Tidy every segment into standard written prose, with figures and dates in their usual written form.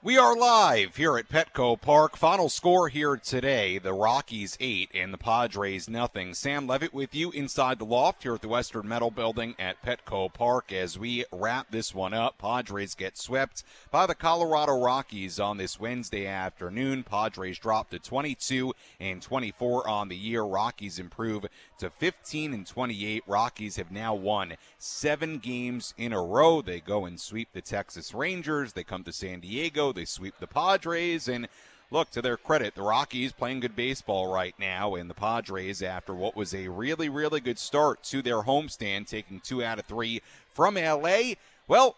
We are live here at Petco Park. Final score here today, the Rockies 8 and the Padres nothing. Sam Levitt with you inside the loft here at the Western Metal Building at Petco Park as we wrap this one up. Padres get swept by the Colorado Rockies on this Wednesday afternoon. Padres drop to 22-24 on the year. Rockies improve to 15-28. Rockies have now won 7 games in a row. They go and sweep the Texas Rangers. They come to San Diego. They sweep the Padres, and look, to their credit, the Rockies playing good baseball right now, and the Padres, after what was a really, really good start to their homestand, taking 2 out of 3 from L.A., well,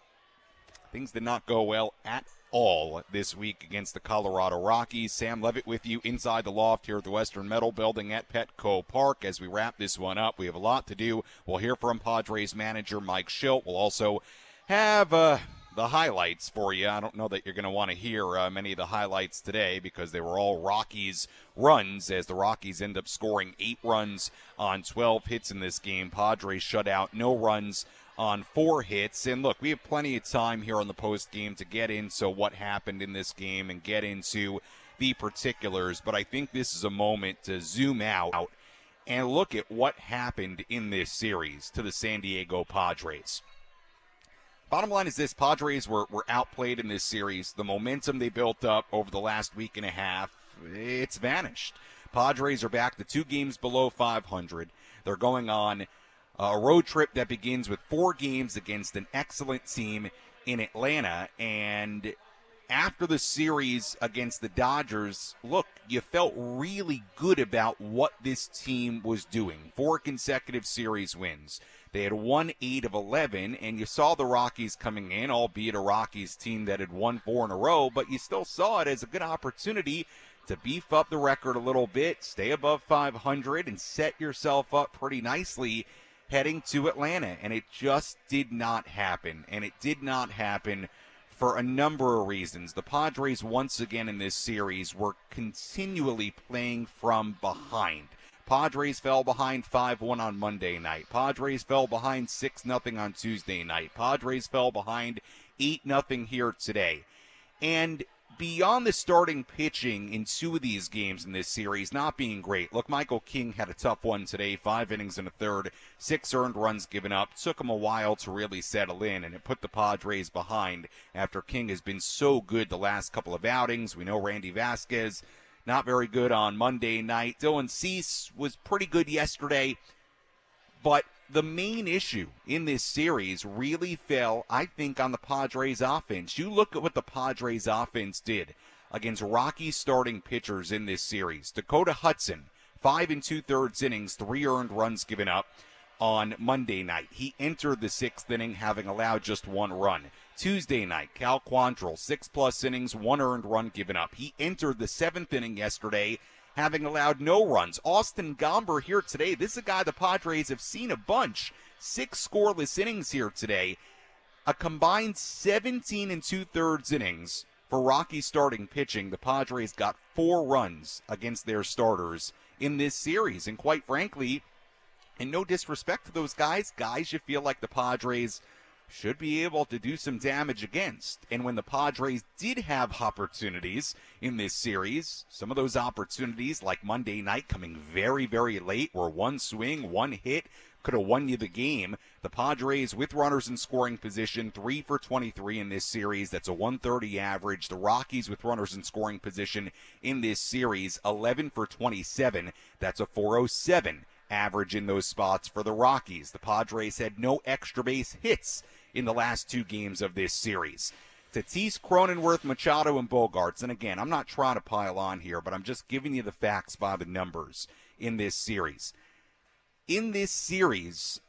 things did not go well at all this week against the Colorado Rockies. Sam Levitt with you inside the loft here at the Western Metal Building at Petco Park. As we wrap this one up, we have a lot to do. We'll hear from Padres manager Mike Shildt. We'll also have the highlights for you. I don't know that you're going to want to hear many of the highlights today because they were all Rockies runs as the Rockies end up scoring 8 runs on 12 hits in this game. Padres shut out no runs on 4 hits. And look, we have plenty of time here on the post game to get into what happened in this game and get into the particulars. But I think this is a moment to zoom out and look at what happened in this series to the San Diego Padres. Bottom line is this: Padres were outplayed in this series. The momentum they built up over the last week and a half, it's vanished. Padres are back to 2 games below 500. They're going on a road trip that begins with 4 games against an excellent team in Atlanta. And after the series against the Dodgers, look, you felt really good about what this team was doing. 4 consecutive series wins. They had won 8 of 11, and you saw the Rockies coming in, albeit a Rockies team that had won 4 in a row, but you still saw it as a good opportunity to beef up the record a little bit, stay above 500, and set yourself up pretty nicely heading to Atlanta. And it just did not happen, and it did not happen for a number of reasons. The Padres, once again in this series, were continually playing from behind. Padres fell behind 5-1 on Monday night. Padres fell behind 6-0 on Tuesday night. Padres fell behind 8-0 here today. And beyond the starting pitching in 2 of these games in this series not being great. Look, Michael King had a tough one today, 5 innings and a third, 6 earned runs given up. Took him a while to really settle in, and it put the Padres behind after King has been so good the last couple of outings. We know Randy Vasquez, not very good on Monday night. Dylan Cease was pretty good yesterday. But the main issue in this series really fell, I think, on the Padres offense. You look at what the Padres offense did against Rockies starting pitchers in this series. Dakota Hudson, 5 2/3 innings, 3 earned runs given up on Monday night. He entered the 6th inning having allowed just 1 run. Tuesday night, Cal Quantrill, 6+ innings, 1 earned run given up. He entered the 7th inning yesterday having allowed no runs. Austin Gomber here today. This is a guy the Padres have seen a bunch. 6 scoreless innings here today. A combined 17 2/3 innings for Rocky starting pitching. The Padres got 4 runs against their starters in this series. And quite frankly, and no disrespect to those guys you feel like the Padres should be able to do some damage against. And when the Padres did have opportunities in this series, some of those opportunities, like Monday night coming very, very late, were 1 swing, 1 hit, could have won you the game. The Padres, with runners in scoring position, 3 for 23 in this series. That's a 130 average. The Rockies, with runners in scoring position in this series, 11 for 27. That's a 407 average in those spots for the Rockies. The Padres had no extra base hits in the last 2 games of this series. Tatis, Cronenworth, Machado, and Bogarts. And again, I'm not trying to pile on here, but I'm just giving you the facts by the numbers in this series. In this series,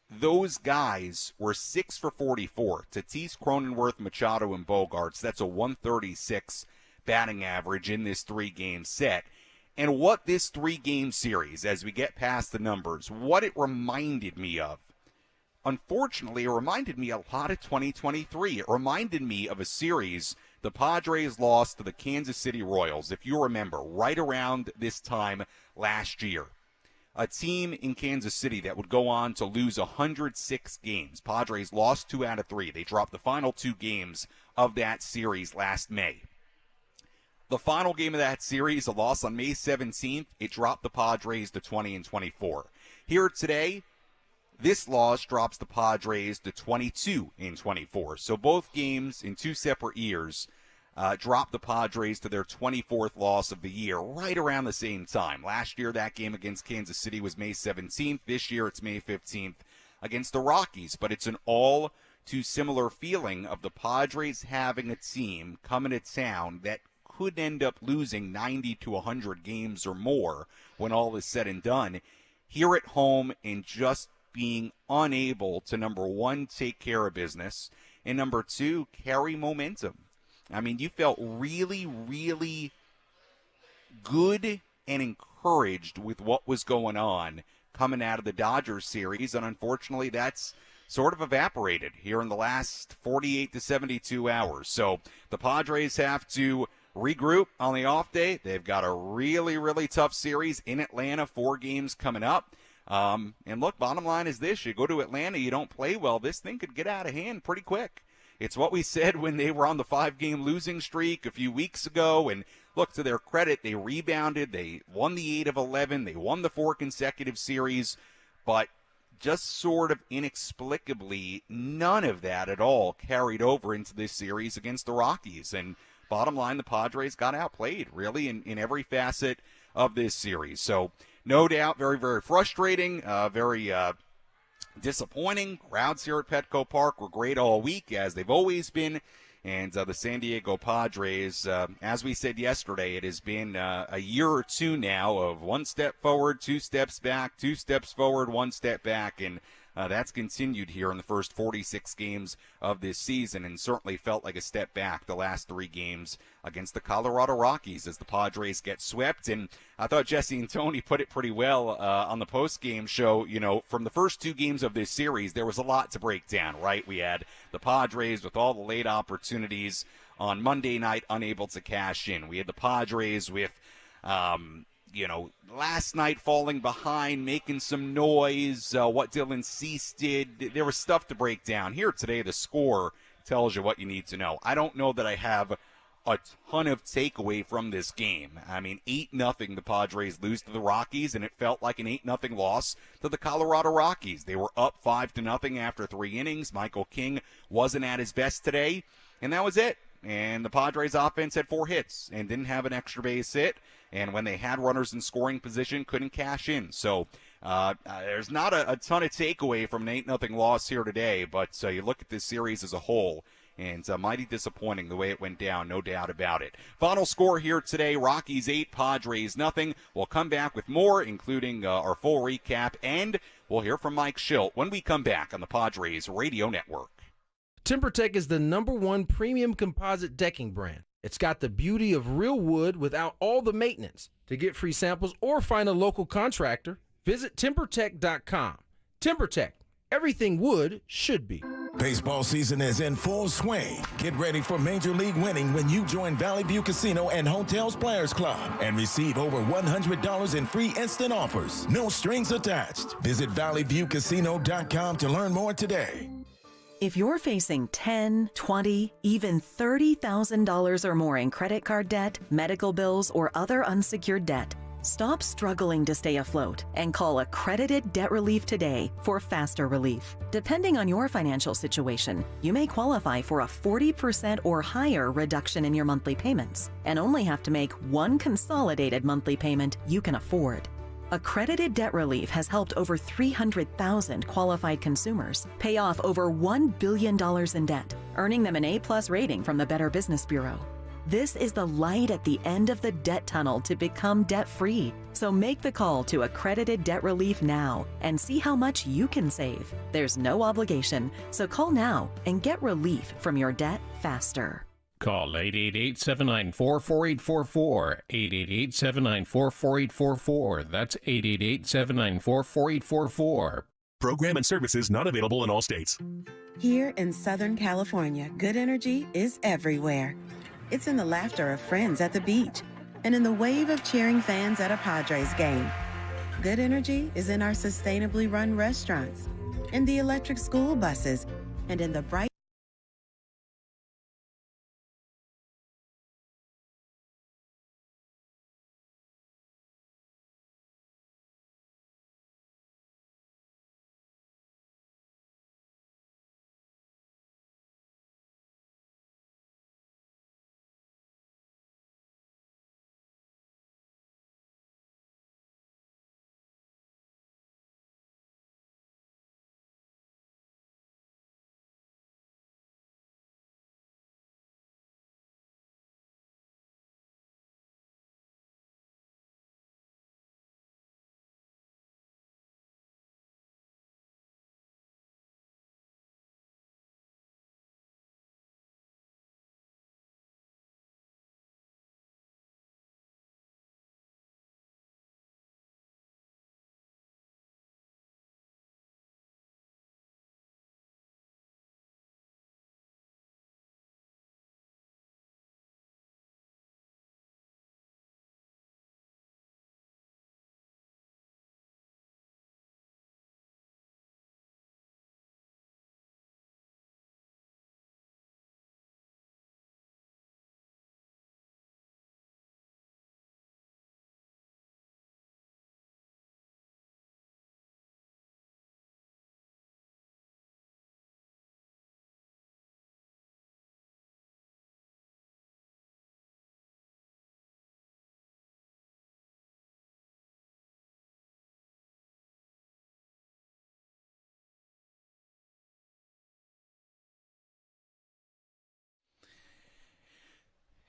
those guys were 6 for 44. Tatis, Cronenworth, Machado, and Bogarts. That's a 136 batting average in this 3-game set. And what this 3-game series, as we get past the numbers, what it reminded me of, unfortunately, it reminded me a lot of 2023. It reminded me of a series the Padres lost to the Kansas City Royals, if you remember, right around this time last year. a team in Kansas City that would go on to lose 106 games. Padres lost 2 out of 3. They dropped the final 2 games of that series last May. The final game of that series, a loss on May 17th, it dropped the Padres to 20-24. Here today, this loss drops the Padres to 22-24. So both games in 2 separate years dropped the Padres to their 24th loss of the year, right around the same time. Last year, that game against Kansas City was May 17th. This year, it's May 15th against the Rockies. But it's an all too similar feeling of the Padres having a team coming to town that could end up losing 90 to 100 games or more when all is said and done. Here at home and just being unable to, number one, take care of business, and number two, carry momentum. I mean, you felt really, really good and encouraged with what was going on coming out of the Dodgers series, and unfortunately that's sort of evaporated here in the last 48 to 72 hours. So the Padres have to regroup on the off day. They've got a really, really tough series in Atlanta, 4 games coming up. And look, bottom line is this. You go to Atlanta, you don't play well, this thing could get out of hand pretty quick. It's what we said when they were on the 5-game losing streak a few weeks ago. And look, to their credit, they rebounded. They won the 8 of 11. They won the 4 consecutive series. But just sort of inexplicably, none of that at all carried over into this series against the Rockies. And bottom line, the Padres got outplayed, really, in every facet of this series. So no doubt, very, very frustrating, very disappointing. Crowds here at Petco Park were great all week, as they've always been. And the San Diego Padres, as we said yesterday, it has been a year or two now of 1 step forward, 2 steps back, 2 steps forward, 1 step back. And that's continued here in the first 46 games of this season, and certainly felt like a step back the last 3 games against the Colorado Rockies as the Padres get swept. And I thought Jesse and Tony put it pretty well on the postgame show. You know, from the first 2 games of this series, there was a lot to break down, right? We had the Padres with all the late opportunities on Monday night, unable to cash in. We had the Padres with last night falling behind, making some noise, what Dylan Cease did. There was stuff to break down. Here today, the score tells you what you need to know. I don't know that I have a ton of takeaway from this game. I mean, 8-0 the Padres lose to the Rockies, and it felt like an 8-0 loss to the Colorado Rockies. They were up 5-0 after 3 innings. Michael King wasn't at his best today, and that was it. And the Padres offense had 4 hits and didn't have an extra base hit. And when they had runners in scoring position, couldn't cash in. So there's not a ton of takeaway from an 8-0 loss here today. But you look at this series as a whole, and mighty disappointing the way it went down, no doubt about it. Final score here today, Rockies 8, Padres nothing. We'll come back with more, including our full recap. And we'll hear from Mike Shildt when we come back on the Padres Radio Network. TimberTech is the #1 premium composite decking brand. It's got the beauty of real wood without all the maintenance. To get free samples or find a local contractor, visit TimberTech.com. TimberTech, everything wood should be. Baseball season is in full swing. Get ready for Major League winning when you join Valley View Casino and Hotels Players Club and receive over $100 in free instant offers. No strings attached. Visit valleyviewcasino.com to learn more today. If you're facing $10,000, $20,000, even $30,000 or more in credit card debt, medical bills, or other unsecured debt, stop struggling to stay afloat and call Accredited Debt Relief today for faster relief. Depending on your financial situation, you may qualify for a 40% or higher reduction in your monthly payments and only have to make 1 consolidated monthly payment you can afford. Accredited Debt Relief has helped over 300,000 qualified consumers pay off over $1 billion in debt, earning them an A+ rating from the Better Business Bureau. This is the light at the end of the debt tunnel to become debt-free. So make the call to Accredited Debt Relief now and see how much you can save. There's no obligation, so call now and get relief from your debt faster. Call 888-794-4844, 888-794-4844. That's 888-794-4844. Program and services not available in all states. Here in Southern California, good energy is everywhere. It's in the laughter of friends at the beach and in the wave of cheering fans at a Padres game. good energy is in our sustainably run restaurants, in the electric school buses, and in the bright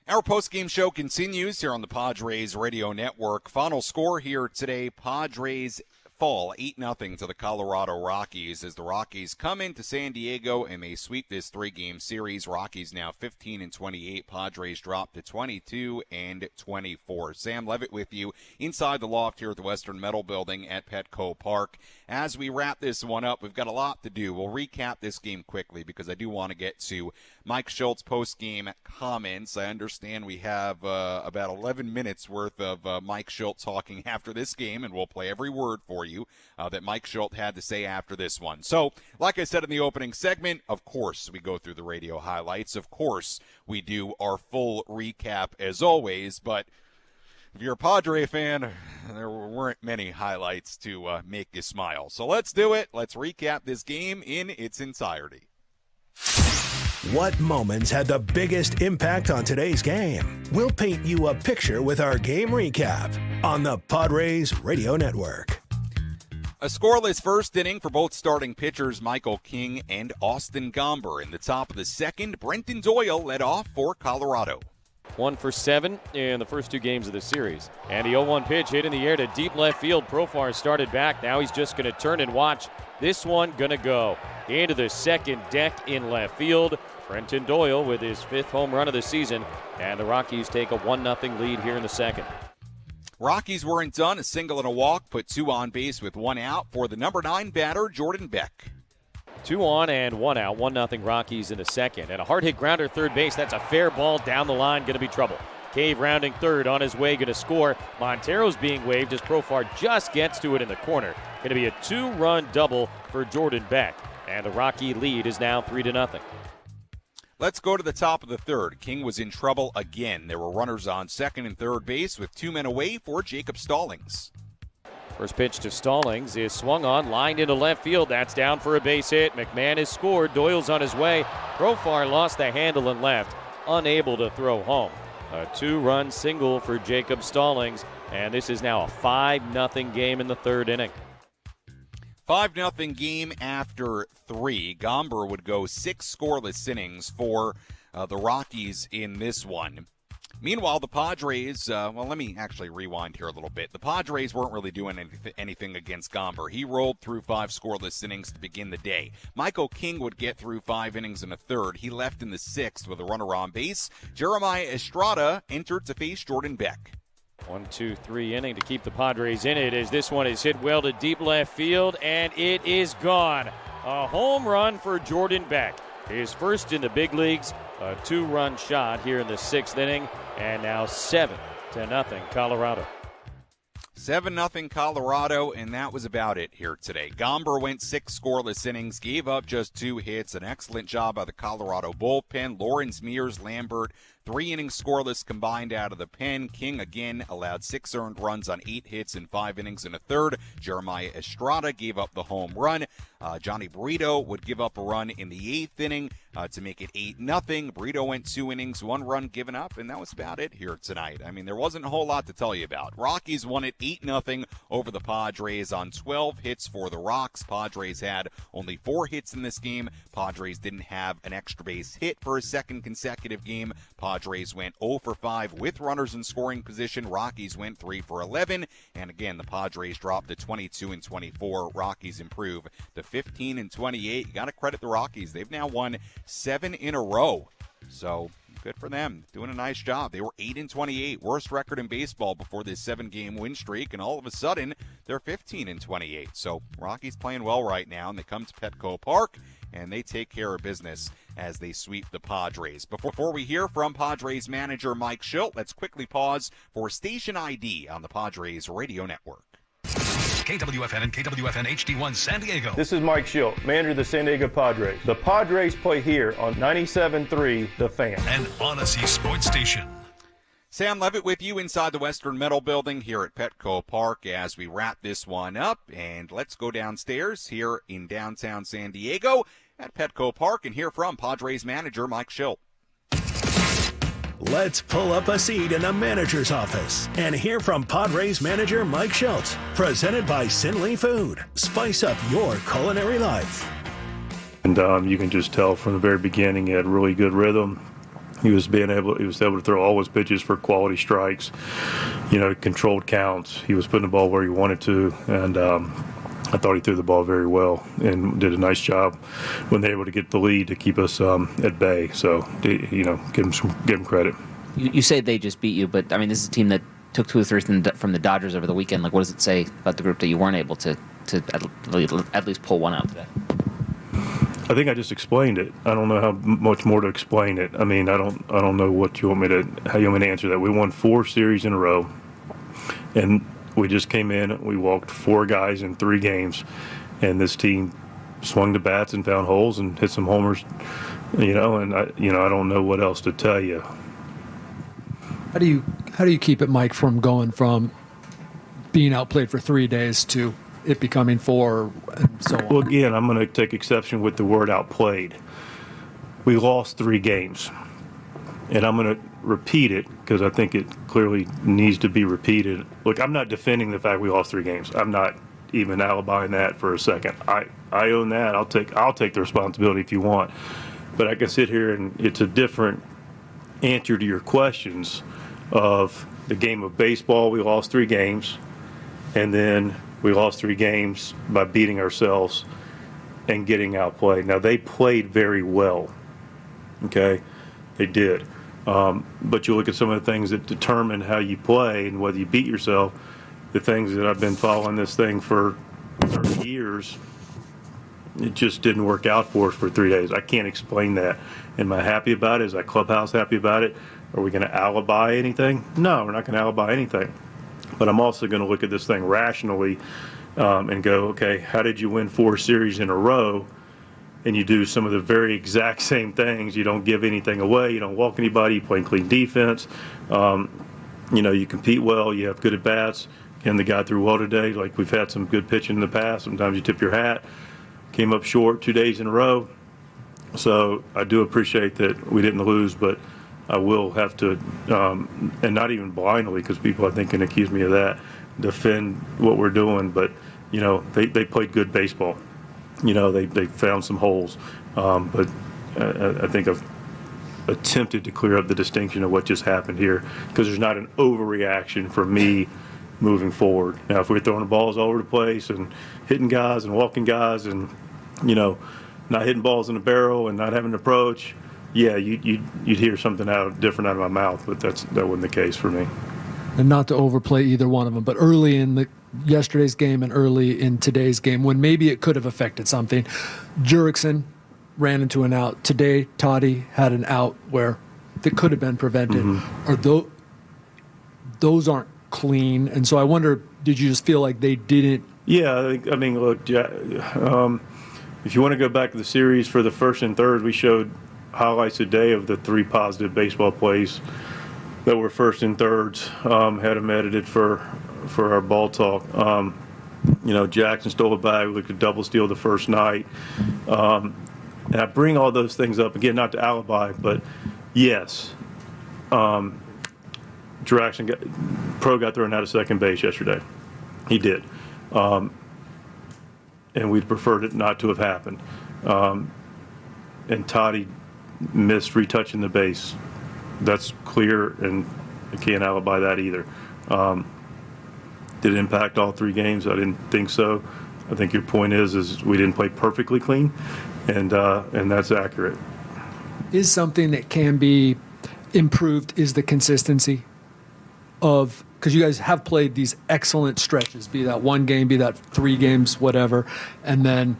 Our postgame show continues here on the Padres Radio Network. Final score here today, Padres fall 8-0 to the Colorado Rockies as the Rockies come into San Diego and they sweep this 3-game series. Rockies now 15-28. Padres drop to 22-24. Sam Levitt with you inside the loft here at the Western Metal Building at Petco Park. As we wrap this one up, we've got a lot to do. We'll recap this game quickly because I do want to get to Mike Shildt's post-game comments. I understand we have about 11 minutes worth of Mike Shildt talking after this game, and we'll play every word for you that Mike Shildt had to say after this one. So, like I said in the opening segment, of course we go through the radio highlights. Of course we do our full recap as always, but if you're a Padre fan, there weren't many highlights to make you smile. So let's do it. Let's recap this game in its entirety. What moments had the biggest impact on today's game? We'll paint you a picture with our game recap on the Padres Radio Network. A scoreless first inning for both starting pitchers Michael King and Austin Gomber. In the top of the second, Brenton Doyle led off for Colorado. 1 for 7 in the first 2 games of the series. And the 0-1 pitch hit in the air to deep left field. Profar started back. Now he's just going to turn and watch. This one going to go into the second deck in left field. Brenton Doyle with his 5th home run of the season. And the Rockies take a 1-0 lead here in the second. Rockies weren't done. A single and a walk put 2 on base with 1 out for the number 9 batter, Jordan Beck. 2 on and 1 out. 1-0 Rockies in the second. And a hard hit grounder third base. That's a fair ball down the line. Going to be trouble. Cave rounding third on his way. Going to score. Montero's being waved as Profar just gets to it in the corner. Going to be a 2-run double for Jordan Beck. And the Rocky lead is now 3-0. Let's go to the top of the third. King was in trouble again. There were runners on second and third base with 2 men away for Jacob Stallings. First pitch to Stallings is swung on, lined into left field. That's down for a base hit. McMahon has scored. Doyle's on his way. Profar lost the handle and left, unable to throw home. A 2-run single for Jacob Stallings, and this is now a 5-0 game in the third inning. 5-0 game after 3. Gomber would go 6 scoreless innings for the Rockies in this one. Meanwhile, the Padres, let me actually rewind here a little bit. The Padres weren't really doing anything against Gomber. He rolled through 5 scoreless innings to begin the day. Michael King would get through 5 innings and a third. He left in the 6th with a runner on base. Jeremiah Estrada entered to face Jordan Beck. 1-2-3 inning to keep the Padres in it as this one is hit well to deep left field, and it is gone. A home run for Jordan Beck. His first in the big leagues, a 2-run shot here in the 6th inning, and now 7-0 Colorado. 7-0 Colorado, and that was about it here today. Gomber went 6 scoreless innings, gave up just 2 hits. An excellent job by the Colorado bullpen. Lawrence, Mears, Lambert, 3 innings scoreless combined out of the pen. King again allowed 6 earned runs on 8 hits in 5 innings and a third. Jeremiah Estrada gave up the home run. Johnny Brito would give up a run in the 8th inning to make it 8-0. Brito went 2 innings, 1 run given up, and that was about it here tonight. I mean, there wasn't a whole lot to tell you about. Rockies won it 8-0 over the Padres on 12 hits for the Rocks. Padres had only 4 hits in this game. Padres didn't have an extra base hit for a second consecutive game. Padres went 0 for 5 with runners in scoring position. Rockies went 3 for 11. And again, the Padres dropped to 22-24. Rockies improve to 15-28. You got to credit the Rockies. They've now won 7 in a row. So good for them. Doing a nice job. They were 8-28, worst record in baseball before this 7-game win streak, and all of a sudden they're 15-28. So Rockies playing well right now, and they come to Petco Park and they take care of business as they sweep the Padres. Before we hear from Padres manager Mike Shildt, let's quickly pause for station ID on the Padres radio network. KWFN and KWFN HD1 San Diego. This is Mike Shildt, manager of the San Diego Padres. The Padres play here on 97.3 The Fan. And Odyssey Sports Station. Sam Levitt with you inside the Western Metal Building here at Petco Park as we wrap this one up. And let's go downstairs here in downtown San Diego at Petco Park and hear from Padres manager Mike Shildt. Let's pull up a seat in the manager's office and hear from Padres manager Mike Shildt. Presented by Sinley Food. Spice up your culinary life. And you can just tell from the very beginning he had really good rhythm. He was able to throw all his pitches for quality strikes, controlled counts. He was putting the ball where he wanted to, and I thought he threw the ball very well and did a nice job when they were able to get the lead to keep us at bay. So, give him credit. You say they just beat you, but I mean, this is a team that took 2 or 3 from the Dodgers over the weekend. Like, what does it say about the group that you weren't able to at least pull one out today? I think I just explained it. I don't know how much more to explain it. I mean, I don't know how you want me to answer that. We won 4 series in a row, and we just came in. We walked 4 guys in 3 games, and this team swung the bats and found holes and hit some homers. And I don't know what else to tell you. How do you keep it, Mike, from going from being outplayed for 3 days to it becoming 4 and so on? Well, again, I'm going to take exception with the word outplayed. We lost 3 games, and I'm going to repeat it because I think it clearly needs to be repeated. Look, I'm not defending the fact we lost 3 games. I'm not even alibiing that for a second. I own that. I'll take the responsibility if you want. But I can sit here and it's a different answer to your questions of the game of baseball. We lost 3 games, and then we lost 3 games by beating ourselves and getting outplayed. Now, they played very well, okay? They did. But you look at some of the things that determine how you play and whether you beat yourself, the things that I've been following this thing for 30 years, it just didn't work out for us for 3 days. I can't explain that. Am I happy about it? Is that clubhouse happy about it? Are we going to alibi anything? No, we're not going to alibi anything. But I'm also going to look at this thing rationally and go, okay, how did you win 4 series in a row? And you do some of the very exact same things. You don't give anything away. You don't walk anybody. You play clean defense. You compete well. You have good at-bats. And the guy threw well today. Like, we've had some good pitching in the past. Sometimes you tip your hat. Came up short 2 days in a row. So I do appreciate that we didn't lose, but I will have to, and not even blindly, because people I think can accuse me of that, defend what we're doing. But, they played good baseball. They found some holes. But I think I've attempted to clear up the distinction of what just happened here, because there's not an overreaction from me moving forward. Now, if we're throwing the balls all over the place and hitting guys and walking guys and, not hitting balls in the barrel and not having an approach, yeah, you'd hear something different out of my mouth, but that wasn't the case for me. And not to overplay either one of them, but early in yesterday's game and early in today's game, when maybe it could have affected something, Jurickson ran into an out. Today, Toddy had an out where that could have been prevented. Mm-hmm. Or those aren't clean, and so I wonder, did you just feel like they didn't? Yeah, I mean, look, if you want to go back to the series for the first and third, we showed highlights today of the 3 positive baseball plays that were first and thirds. Had them edited for our ball talk. Jackson stole a bag, looked at double steal the first night. And I bring all those things up, again, not to alibi, but yes, Jackson got thrown out of second base yesterday. He did. And we'd preferred it not to have happened. And Toddy missed retouching the base. That's clear, and I can't alibi that either. Did it impact all 3 games? I didn't think so. I think your point is we didn't play perfectly clean, and that's accurate. Is something that can be improved is the consistency of, because you guys have played these excellent stretches, be that 1 game, be that 3 games, whatever, and then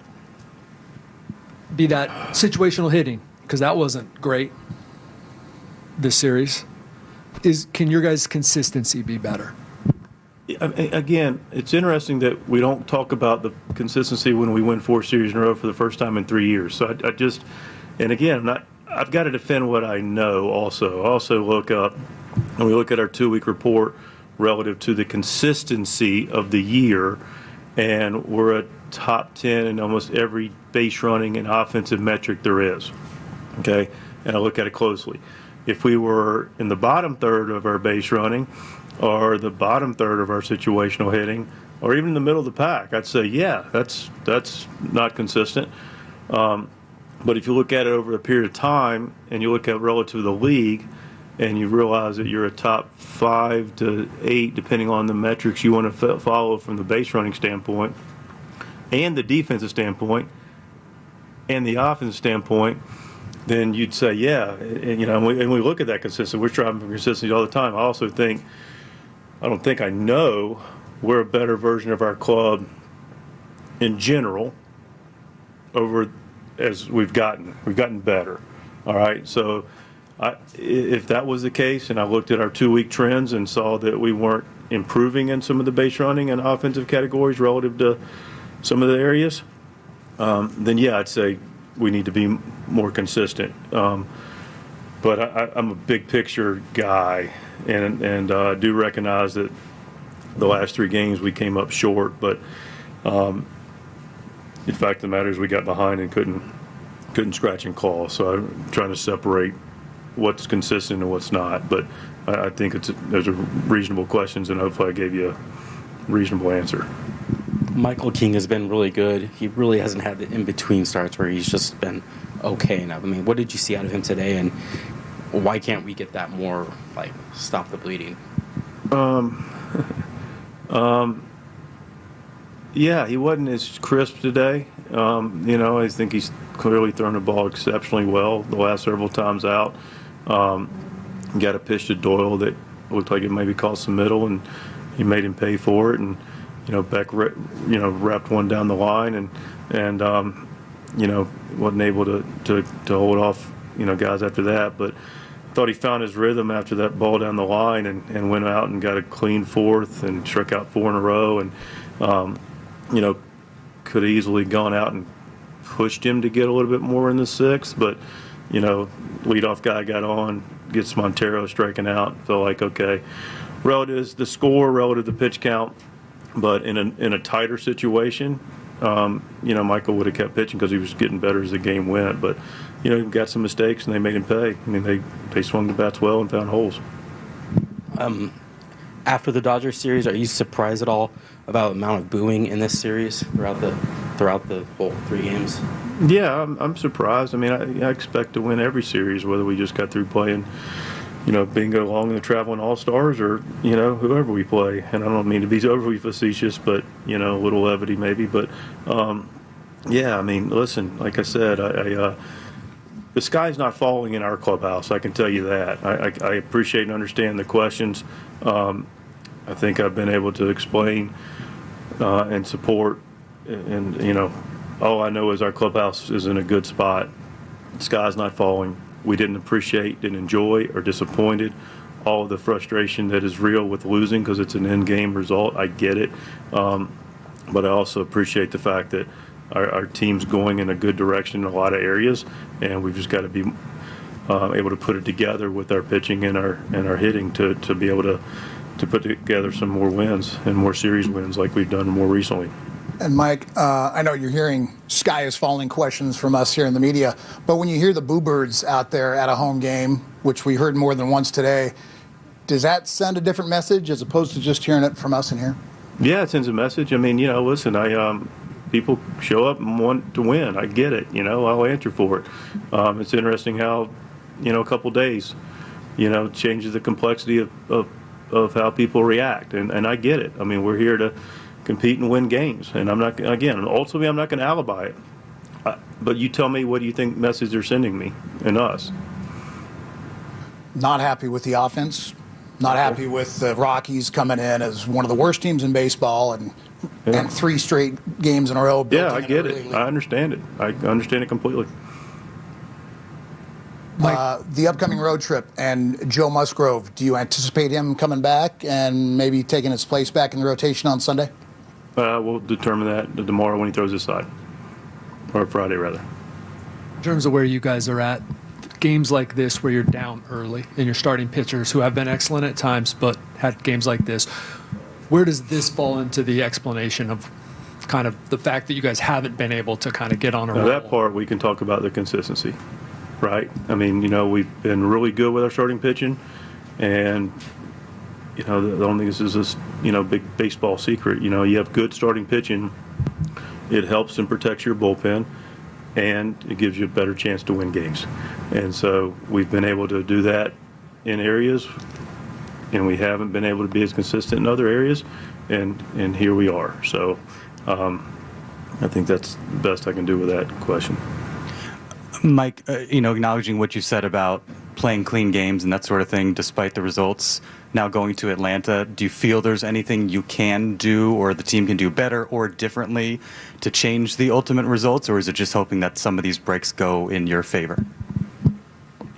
be that situational hitting, because that wasn't great this series. Can your guys' consistency be better? Again, it's interesting that we don't talk about the consistency when we win 4 series in a row for the first time in 3 years. So I've got to defend what I know also. I also look up, and we look at our 2-week report relative to the consistency of the year, and we're a top 10 in almost every base running and offensive metric there is. Okay? And I look at it closely. If we were in the bottom third of our base running, or the bottom third of our situational hitting, or even in the middle of the pack, I'd say, yeah, that's not consistent. But if you look at it over a period of time, and you look at relative to the league, and you realize that you're a top 5 to 8, depending on the metrics you want to follow from the base running standpoint, and the defensive standpoint, and the offensive standpoint, then you'd say, yeah. And we look at that consistency. We're striving for consistency all the time. I don't think I know we're a better version of our club in general over as we've gotten. We've gotten better. All right. So if that was the case, and I looked at our 2-week trends and saw that we weren't improving in some of the base running and offensive categories relative to some of the areas, then yeah, I'd say we need to be more consistent. But I'm a big picture guy, and I do recognize that the last 3 games we came up short. But the fact of the matter is we got behind and couldn't scratch and claw. So I'm trying to separate what's consistent and what's not. But I think those are reasonable questions, and hopefully I gave you a reasonable answer. Michael King has been really good. He really hasn't had the in-between starts where he's just been okay enough. I mean, what did you see out of him today, and why can't we get that more, stop the bleeding? Yeah, he wasn't as crisp today. I think he's clearly thrown the ball exceptionally well the last several times out. Got a pitch to Doyle that looked like it maybe cost the middle, and he made him pay for it. And Beck, wrapped one down the line, and wasn't able to hold off, guys after that. But I thought he found his rhythm after that ball down the line, and went out and got a clean 4th and struck out 4 in a row, and could have easily gone out and pushed him to get a little bit more in the 6th. But leadoff guy got on, gets Montero striking out. Felt like okay, relative to the score, relative to the pitch count. But in a tighter situation, Michael would have kept pitching because he was getting better as the game went. But he got some mistakes and they made him pay. I mean, they swung the bats well and found holes. After the Dodgers series, are you surprised at all about the amount of booing in this series throughout the whole 3 games? Yeah, I'm surprised. I mean, I expect to win every series, whether we just got through playing bingo along in the traveling all-stars or, whoever we play. And I don't mean to be overly facetious, but, a little levity maybe. But, yeah, I mean, listen, like I said, the sky's not falling in our clubhouse, I can tell you that. I appreciate and understand the questions. I think I've been able to explain and support. And, all I know is our clubhouse is in a good spot. The sky's not falling. We didn't appreciate, didn't enjoy, or disappointed all of the frustration that is real with losing because it's an end-game result. I get it. But I also appreciate the fact that our team's going in a good direction in a lot of areas, and we've just got to be able to put it together with our pitching and our hitting to be able to put together some more wins and more series wins like we've done more recently. And Mike, I know you're hearing sky is falling questions from us here in the media, but when you hear the Boo Birds out there at a home game, which we heard more than once today, does that send a different message as opposed to just hearing it from us in here? Yeah, it sends a message. I mean, listen, people show up and want to win. I get it. I'll answer for it. It's interesting how, a couple days, changes the complexity of how people react, and I get it. I mean, we're here to compete and win games, and ultimately I'm not going to alibi it. But you tell me, what do you think message they're sending me and us? Not happy with the offense, not happy with the Rockies coming in as one of the worst teams in baseball and 3 straight games in a row. Yeah, I get it. I understand it. I understand it completely. The upcoming road trip and Joe Musgrove, do you anticipate him coming back and maybe taking his place back in the rotation on Sunday? We'll determine that tomorrow when he throws his side, or Friday rather. In terms of where you guys are at, games like this where you're down early and you're starting pitchers who have been excellent at times but had games like this, where does this fall into the explanation of kind of the fact that you guys haven't been able to kind of get on a roll? That part we can talk about the consistency, right? I mean, we've been really good with our starting pitching, and I don't think this is a big baseball secret. You have good starting pitching, it helps and protects your bullpen, and it gives you a better chance to win games. And so we've been able to do that in areas, and we haven't been able to be as consistent in other areas, and here we are. So I think that's the best I can do with that question. Mike, acknowledging what you said about playing clean games and that sort of thing, despite the results, now going to Atlanta, do you feel there's anything you can do or the team can do better or differently to change the ultimate results, or is it just hoping that some of these breaks go in your favor?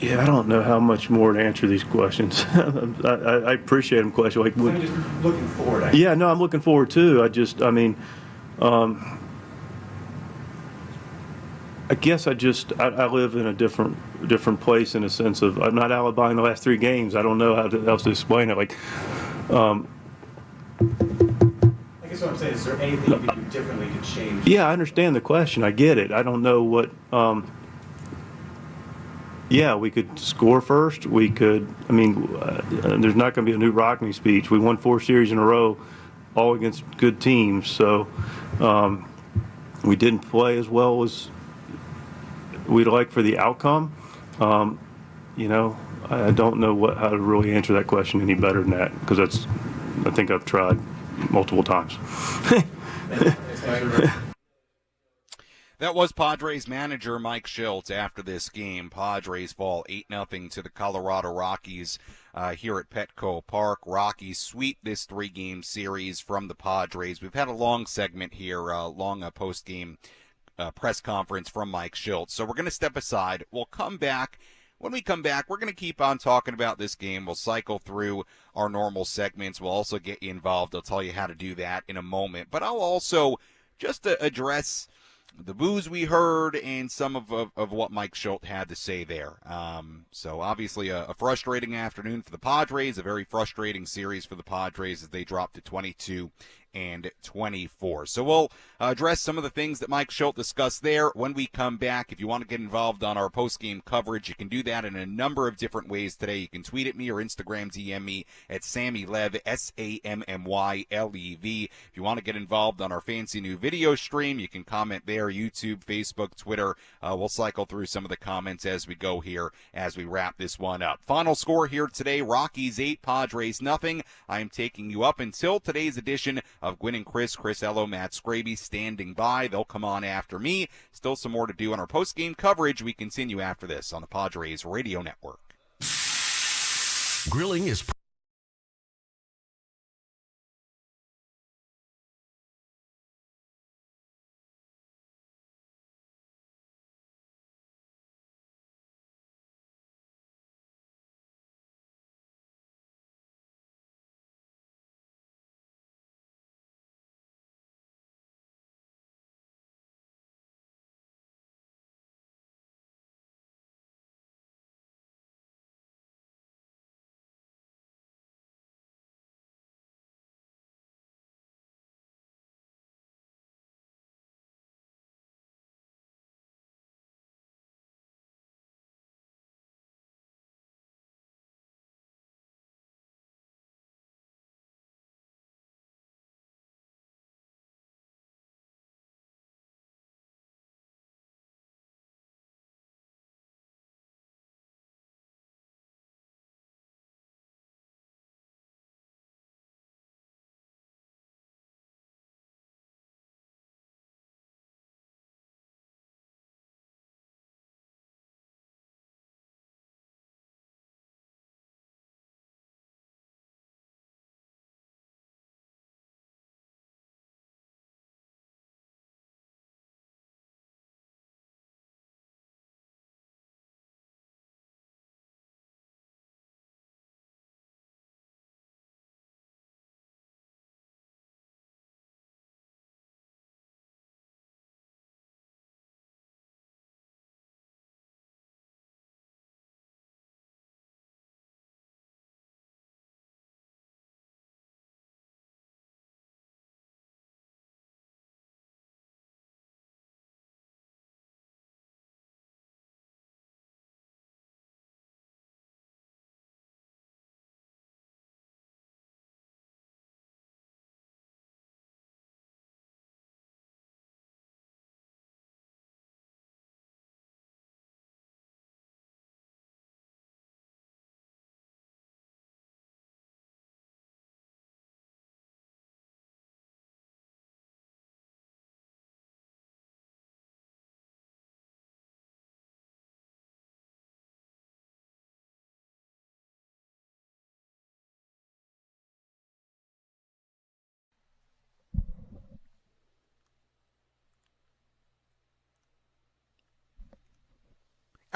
Yeah, I don't know how much more to answer these questions. I appreciate them questions. Like, I'm just looking forward. Yeah, no, I'm looking forward too. I guess I live in a different place in a sense of I'm not alibiing the last 3 games. I don't know how else to explain it. Like, I guess what I'm saying is there anything you could do differently to change? Yeah, I understand the question. I get it. I don't know what. Yeah, we could score first. We could. I mean, there's not going to be a new Rockney speech. We won 4 series in a row, all against good teams. So we didn't play as well as we'd like for the outcome. I don't know how to really answer that question any better than that, because I think I've tried multiple times. That was Padres manager Mike Shildt after this game. Padres fall 8-0 to the Colorado Rockies here at Petco Park. Rockies sweep this 3-game series from the Padres. We've had a long segment here, long post-game press conference from Mike Shildt. So we're going to step aside. We'll come back. When we come back, we're going to keep on talking about this game. We'll cycle through our normal segments. We'll also get you involved. I'll tell you how to do that in a moment. But I'll also just address the boos we heard and some of what Mike Shildt had to say there. So obviously a frustrating afternoon for the Padres, a very frustrating series for the Padres as they dropped to 22-24. So we'll address some of the things that Mike Shildt discussed there when we come back. If you want to get involved on our post-game coverage, you can do that in a number of different ways today. You can tweet at me or Instagram DM me at SammyLev, SammyLev. If you want to get involved on our fancy new video stream, you can comment there, YouTube, Facebook, Twitter. We'll cycle through some of the comments as we go here as we wrap this one up. Final score here today, Rockies 8, Padres nothing. I'm taking you up until today's edition of Gwynn and Chris Ello, Matt Scraby standing by. They'll come on after me. Still some more to do on our post-game coverage. We continue after this on the Padres Radio Network. Grilling is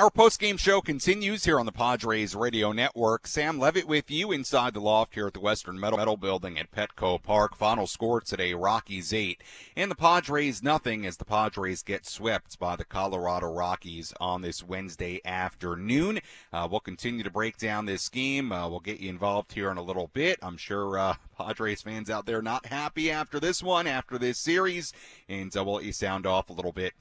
Our post-game show continues here on the Padres Radio Network. Sam Levitt with you inside the loft here at the Western Metal Building at Petco Park. Final score today, Rockies 8 and the Padres nothing, as the Padres get swept by the Colorado Rockies on this Wednesday afternoon. We'll continue to break down this game. We'll get you involved here in a little bit. I'm sure Padres fans out there not happy after this one, after this series, and we'll let you sound off a little bit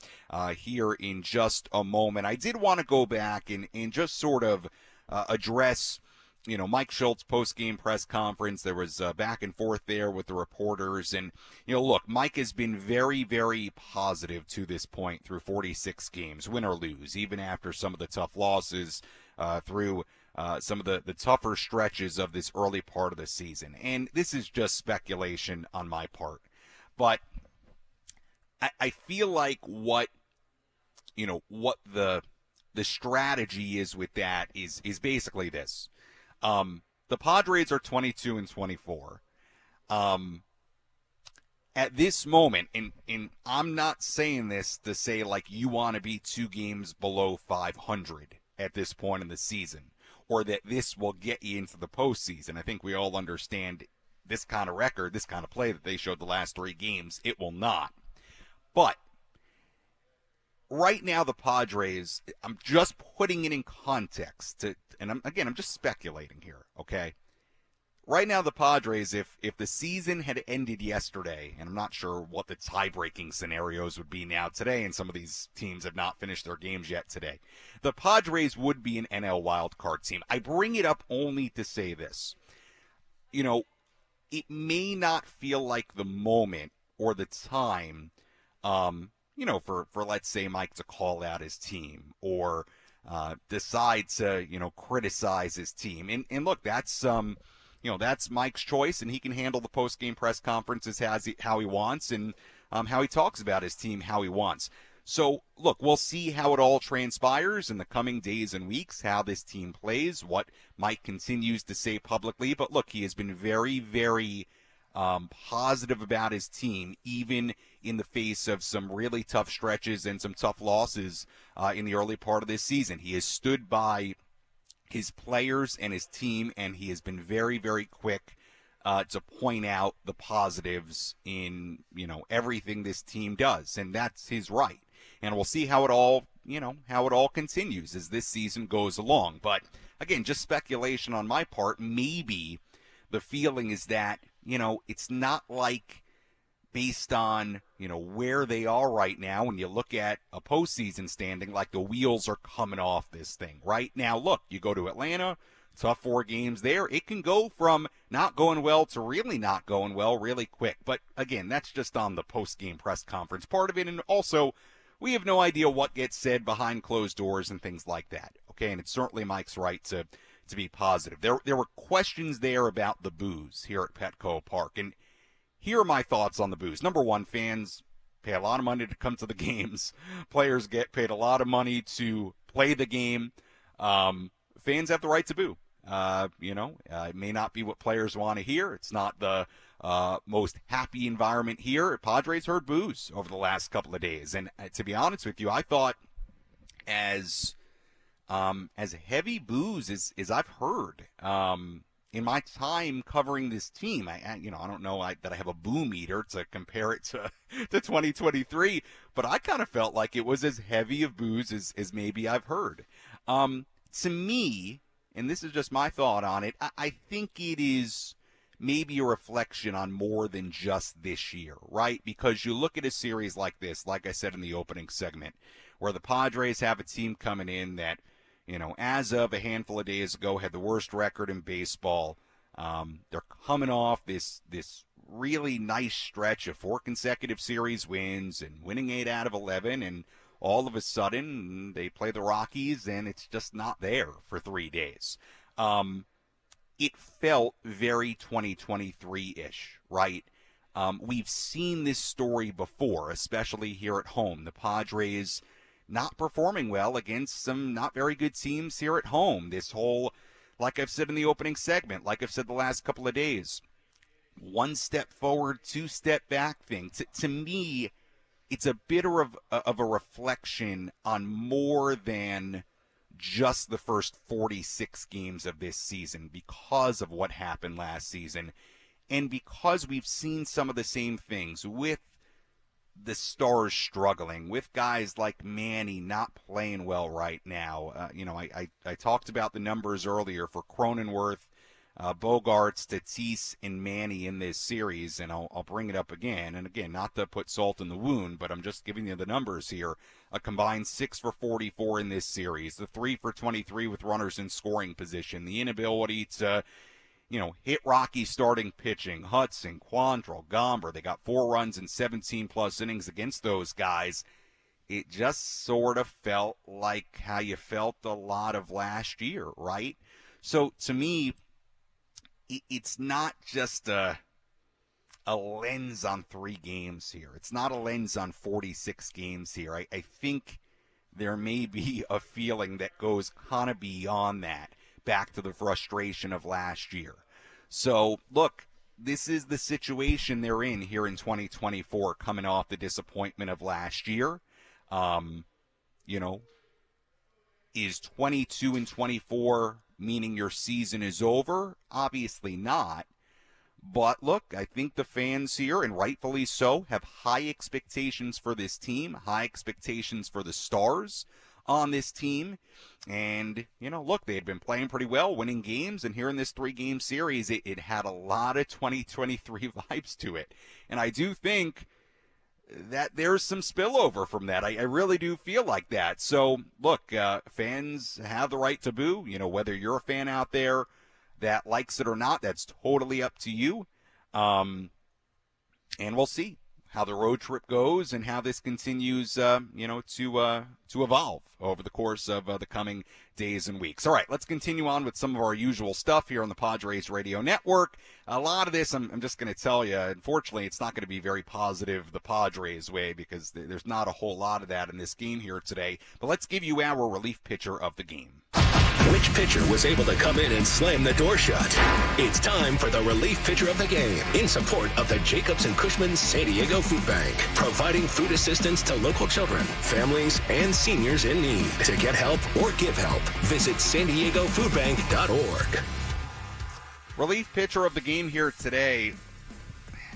here in just a moment. I did want to go back and just sort of address, Mike Shildt's post-game press conference. There was back and forth there with the reporters. And, look, Mike has been very, very positive to this point through 46 games, win or lose, even after some of the tough losses through some of the tougher stretches of this early part of the season. And this is just speculation on my part. But I feel like what the strategy is with that is basically this. The Padres are 22 and 24. At this moment, and I'm not saying this to say like you want to be 2 games below 500 at this point in the season, or that this will get you into the postseason. I think we all understand this kind of record, this kind of play that they showed the last 3 games, it will not. But right now, the Padres, I'm just putting it in context, and I'm just speculating here, okay? Right now, the Padres, if the season had ended yesterday, and I'm not sure what the tie-breaking scenarios would be now today, and some of these teams have not finished their games yet today, the Padres would be an NL wildcard team. I bring it up only to say this. It may not feel like the moment or the time, for let's say Mike to call out his team or decide to, criticize his team. And look, that's that's Mike's choice, and he can handle the post-game press conferences how he wants, and how he talks about his team how he wants. So, look, we'll see how it all transpires in the coming days and weeks, how this team plays, what Mike continues to say publicly. But look, he has been very, very positive about his team, even in the face of some really tough stretches and some tough losses in the early part of this season. He has stood by his players and his team, and he has been very, very quick to point out the positives in, everything this team does, and that's his right. And we'll see how it all, how it all continues as this season goes along. But again, just speculation on my part. Maybe the feeling is that, it's not like based on, where they are right now, when you look at a postseason standing, like the wheels are coming off this thing. Right now, look, you go to Atlanta, tough 4 games there. It can go from not going well to really not going well really quick. But again, that's just on the post-game press conference part of it. And also, we have no idea what gets said behind closed doors and things like that. Okay, and it's certainly Mike's right to be positive. There were questions there about the booze here at Petco Park, and here are my thoughts on the booze. Number one, fans pay a lot of money to come to the games. Players get paid a lot of money to play the game. Fans have the right to boo. It may not be what players want to hear. It's not the most happy environment here. Padres heard boos over the last couple of days, and to be honest with you, I thought as heavy boos as I've heard in my time covering this team. I don't know that I have a boo meter to compare it to 2023, but I kind of felt like it was as heavy of boos as maybe I've heard. To me, and this is just my thought on it, I think it is maybe a reflection on more than just this year, right? Because you look at a series like this, like I said in the opening segment, where the Padres have a team coming in that, as of a handful of days ago, had the worst record in baseball. They're coming off this really nice stretch of 4 consecutive series wins and winning 8 out of 11, and all of a sudden they play the Rockies and it's just not there for 3 days. It felt very 2023-ish, right? We've seen this story before, especially here at home. The Padres not performing well against some not very good teams here at home. This whole, like I've said in the opening segment, like I've said the last couple of days, 1 step forward, 2 step back thing. To me, it's a bit of a reflection on more than just the first 46 games of this season because of what happened last season, and because we've seen some of the same things with the stars struggling, with guys like Manny not playing well right now. I talked about the numbers earlier for Cronenworth, Bogarts, Tatis, and Manny in this series, and I'll bring it up again. And again, not to put salt in the wound, but I'm just giving you the numbers here. A combined 6 for 44 in this series, the 3 for 23 with runners in scoring position, the inability to hit Rocky starting pitching, Hudson, Quantrill, Gomber. They got 4 runs in 17-plus innings against those guys. It just sort of felt like how you felt a lot of last year, right? So to me, it's not just a lens on 3 games here. It's not a lens on 46 games here. I think there may be a feeling that goes kind of beyond that, back to the frustration of last year. So, look, this is the situation they're in here in 2024, coming off the disappointment of last year. Is 22-24 meaning your season is over? Obviously not. But look, I think the fans here, and rightfully so, have high expectations for this team, high expectations for the stars on this team. And, look, they had been playing pretty well, winning games, and here in this 3-game series, it had a lot of 2023 vibes to it. And I do think that there's some spillover from that. I really do feel like that. So, look, fans have the right to boo. Whether you're a fan out there that likes it or not, that's totally up to you. And we'll see how the road trip goes and how this continues, to evolve over the course of the coming days and weeks. All right, let's continue on with some of our usual stuff here on the Padres Radio Network. A lot of this, I'm just going to tell you, unfortunately, it's not going to be very positive the Padres way, because there's not a whole lot of that in this game here today. But let's give you our relief pitcher of the game. Which pitcher was able to come in and slam the door shut? It's time for the relief pitcher of the game, in support of the Jacobs and Cushman San Diego Food Bank, providing food assistance to local children, families, and seniors in need. To get help or give help, visit SanDiegoFoodBank.org. Relief pitcher of the game here today.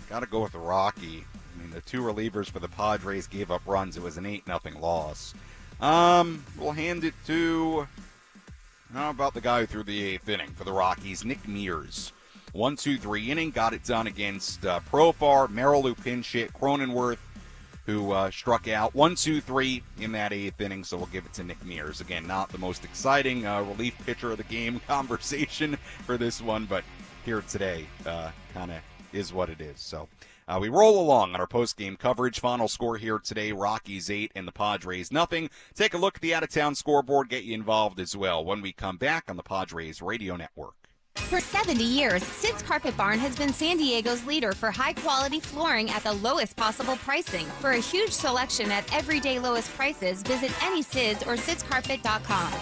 Got to go with the Rocky. The 2 relievers for the Padres gave up runs. It was an 8-0 loss. We'll hand it to... How about the guy who threw the 8th inning for the Rockies, Nick Mears? 1-2-3 inning, got it done against Profar, Merrill, who pinch hit, Cronenworth, who struck out. 1-2-3 in that 8th inning, so we'll give it to Nick Mears. Again, not the most exciting relief pitcher of the game conversation for this one, but here today kind of is what it is. So we roll along on our post-game coverage. Final score here today, Rockies 8 and the Padres nothing. Take a look at the out-of-town scoreboard, get you involved as well when we come back on the Padres Radio Network. For 70 years, Sid's Carpet Barn has been San Diego's leader for high-quality flooring at the lowest possible pricing. For a huge selection at everyday lowest prices, visit any Sid's or SidsCarpet.com.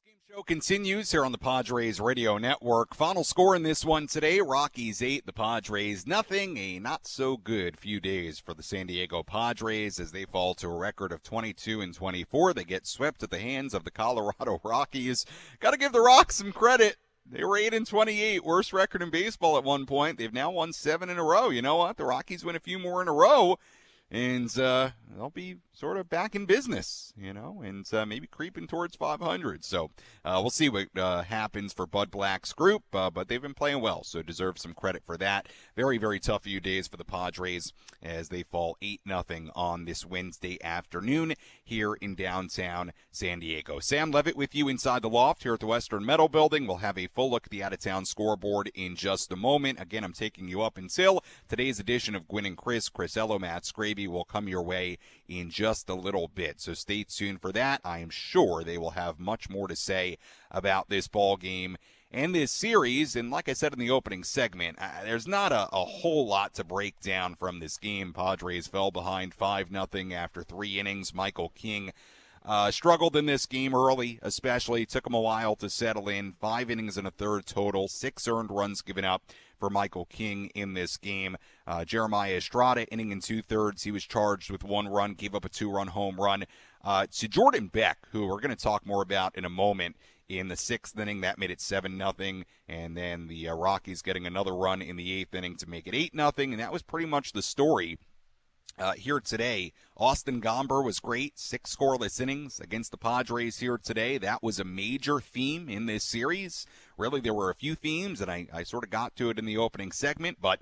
Show continues here on the Padres Radio Network. Final score in this one today, Rockies 8, the Padres nothing. A not-so-good few days for the San Diego Padres as they fall to a record of 22-24. They get swept at the hands of the Colorado Rockies. Got to give the Rocks some credit. They were 8-28, worst record in baseball at one point. They've now won 7 in a row. You know what? The Rockies win a few more in a row, and they'll be sort of back in business, and maybe creeping towards 500. So we'll see what happens for Bud Black's group, but they've been playing well, so deserve some credit for that. Very, very tough few days for the Padres as they fall 8-0 on this Wednesday afternoon here in downtown San Diego. Sam Levitt with you inside the loft here at the Western Metal Building. We'll have a full look at the out-of-town scoreboard in just a moment. Again, I'm taking you up until today's edition of Gwynn and Chris Ello, Matt Scraby will come your way in just a little bit. So stay tuned for that. I am sure they will have much more to say about this ball game and this series. And like I said in the opening segment, there's not a whole lot to break down from this game. Padres fell behind 5-0 after 3 innings. Michael King struggled in this game early, especially. Took him a while to settle in. 5 innings and a third total. 6 earned runs given up for Michael King in this game. Jeremiah Estrada, inning and 2/3. He was charged with 1 run, gave up a 2-run home run. To Jordan Beck, who we're going to talk more about in a moment, in the 6th inning, that made it 7-0, and then the Rockies getting another run in the 8th inning to make it 8-0, and that was pretty much the story here today. Austin Gomber was great, 6 scoreless innings against the Padres here today. That was a major theme in this series. Really, there were a few themes, and I sort of got to it in the opening segment, but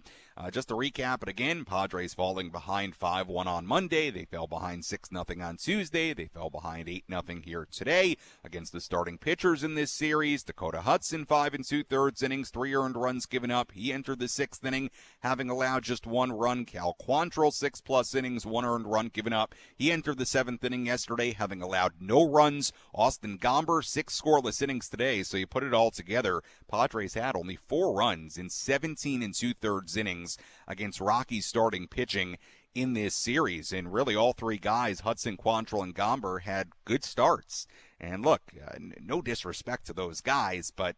just to recap it again, Padres falling behind 5-1 on Monday. They fell behind 6-0 on Tuesday. They fell behind 8-0 here today against the starting pitchers in this series. Dakota Hudson, 5 2/3 innings, 3 earned runs given up. He entered the 6th inning, having allowed just 1 run. Cal Quantrill, 6+ innings, 1 earned run given up. He entered the 7th inning yesterday, having allowed no runs. Austin Gomber, 6 scoreless innings today, so you put it all together, Padres had only 4 runs in 17 2/3 innings against Rockies starting pitching in this series. And really all 3 guys, Hudson, Quantrill, and Gomber, had good starts. And look, no disrespect to those guys, but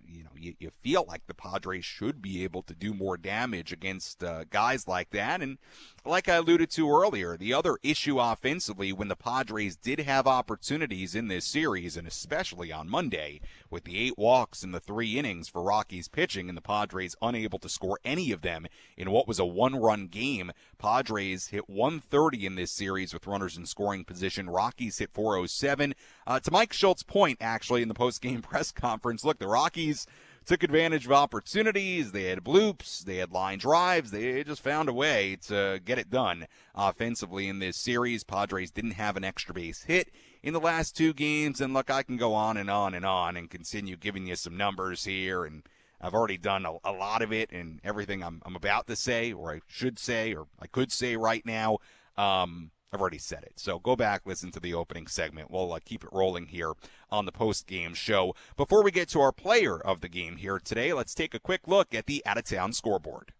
you feel like the Padres should be able to do more damage against guys like that. And like I alluded to earlier, the other issue offensively, when the Padres did have opportunities in this series, and especially on Monday, with the 8 walks in the 3 innings for Rockies pitching, and the Padres unable to score any of them in what was a 1-run game. Padres hit 130 in this series with runners in scoring position. Rockies hit 407. To Mike Shilt's point, actually, in the post-game press conference, look, the Rockies took advantage of opportunities. They had bloops. They had line drives. They just found a way to get it done offensively in this series. Padres didn't have an extra base hit in the last 2 games. And look, I can go on and on and on and continue giving you some numbers here. And I've already done a lot of it, and everything I'm about to say, or I should say, or I could say right now, I've already said it. So go back, listen to the opening segment. We'll keep it rolling here on the post-game show. Before we get to our player of the game here today, let's take a quick look at the out-of-town scoreboard.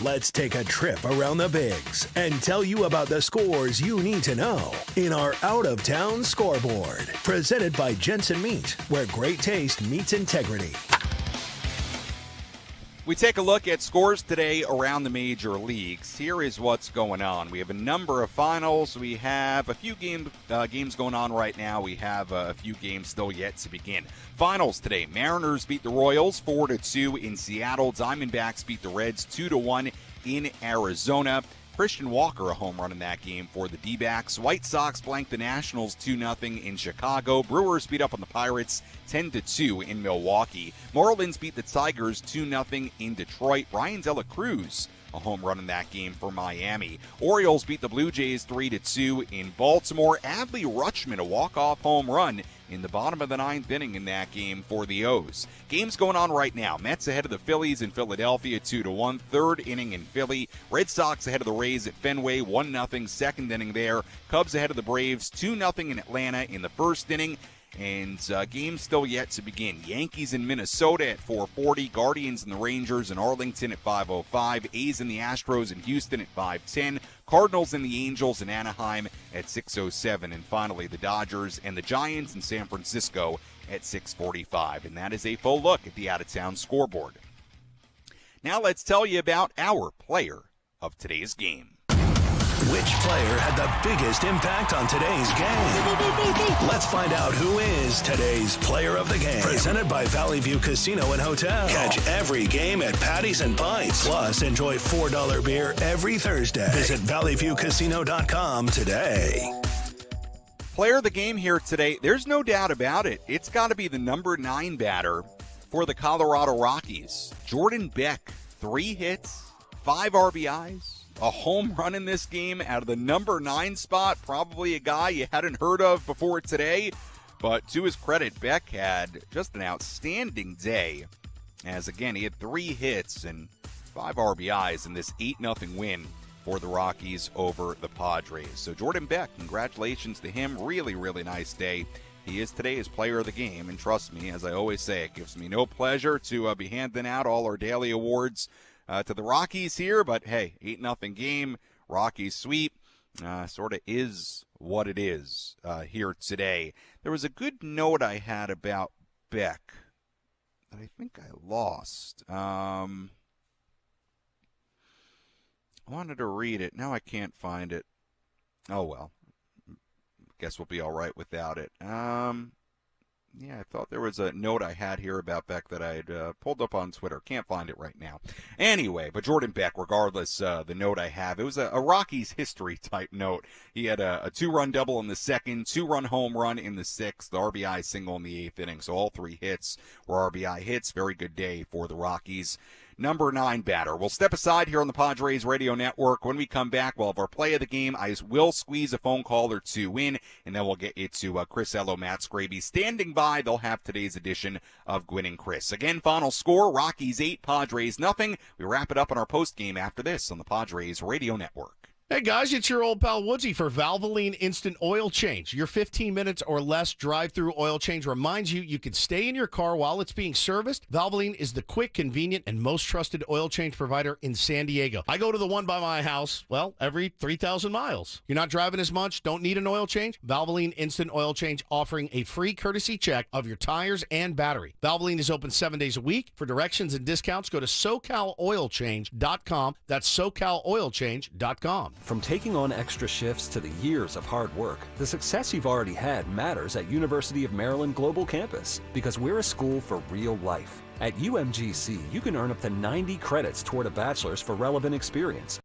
Let's take a trip around the Bigs and tell you about the scores you need to know in our out-of-town scoreboard. Presented by Jensen Meat, where great taste meets integrity. We take a look at scores today around the major leagues. Here is what's going on. We have a number of finals. We have a few games going on right now. We have a few games still yet to begin. Finals today. Mariners beat the Royals 4-2 in Seattle. Diamondbacks beat the Reds 2-1 in Arizona. Christian Walker, a home run in that game for the D-backs. White Sox blanked the Nationals 2-0 in Chicago. Brewers beat up on the Pirates 10-2 in Milwaukee. Marlins beat the Tigers 2-0 in Detroit. Ryan De La Cruz, a home run in that game for Miami. Orioles beat the Blue Jays 3-2 in Baltimore. Adley Rutschman, a walk-off home run in the bottom of the 9th inning in that game for the O's. Games going on right now. Mets ahead of the Phillies in Philadelphia 2-1. 3rd inning in Philly. Red Sox ahead of the Rays at Fenway 1-0. 2nd inning there. Cubs ahead of the Braves 2-0 in Atlanta in the 1st inning. And games still yet to begin. Yankees in Minnesota at 4:40. Guardians and the Rangers in Arlington at 5:05. A's and the Astros in Houston at 5:10. Cardinals and the Angels in Anaheim at 6:07. And finally, the Dodgers and the Giants in San Francisco at 6:45. And that is a full look at the out-of-town scoreboard. Now let's tell you about our player of today's game. Which player had the biggest impact on today's game? Let's find out who is today's player of the game. Presented by Valley View Casino and Hotel. Catch every game at Patties and Pints. Plus, enjoy $4 beer every Thursday. Visit valleyviewcasino.com today. Player of the game here today, there's no doubt about it. It's got to be the number 9 batter for the Colorado Rockies. Jordan Beck, 3 hits, 5 RBIs. A home run in this game out of the number 9 spot. Probably a guy you hadn't heard of before today. But to his credit, Beck had just an outstanding day. As again, he had 3 hits and 5 RBIs in this 8-0 win for the Rockies over the Padres. So Jordan Beck, congratulations to him. Really, really nice day. He is today's player of the game. And trust me, as I always say, it gives me no pleasure to be handing out all our daily awards to the Rockies here, but hey, 8-0 game, Rockies sweep, sort of is what it is here today. There was a good note I had about Beck that I think I lost. I wanted to read it. Now I can't find it. Oh, well. Guess we'll be all right without it. Yeah, I thought there was a note I had here about Beck that I had pulled up on Twitter. Can't find it right now. Anyway, but Jordan Beck, regardless, the note I have, it was a Rockies history type note. He had a 2-run double in the second, 2-run home run in the sixth, the RBI single in the 8th inning. So all 3 hits were RBI hits. Very good day for the Rockies. Number 9 batter. We'll step aside here on the Padres Radio Network. When we come back, we'll have our play of the game. I will squeeze a phone call or 2 in, and then we'll get it to Chris Ello, Matt Scraby. Standing by, they'll have today's edition of Gwynn and Chris. Again, final score, Rockies 8, Padres nothing. We wrap it up on our post game after this on the Padres Radio Network. Hey guys, it's your old pal Woodsy for Valvoline Instant Oil Change. Your 15 minutes or less drive-through oil change reminds you can stay in your car while it's being serviced. Valvoline is the quick, convenient, and most trusted oil change provider in San Diego. I go to the one by my house, every 3,000 miles. You're not driving as much, don't need an oil change? Valvoline Instant Oil Change offering a free courtesy check of your tires and battery. Valvoline is open 7 days a week. For directions and discounts, go to SoCalOilChange.com. That's SoCalOilChange.com. From taking on extra shifts to the years of hard work, the success you've already had matters at University of Maryland Global Campus because we're a school for real life. At UMGC, you can earn up to 90 credits toward a bachelor's for relevant experience.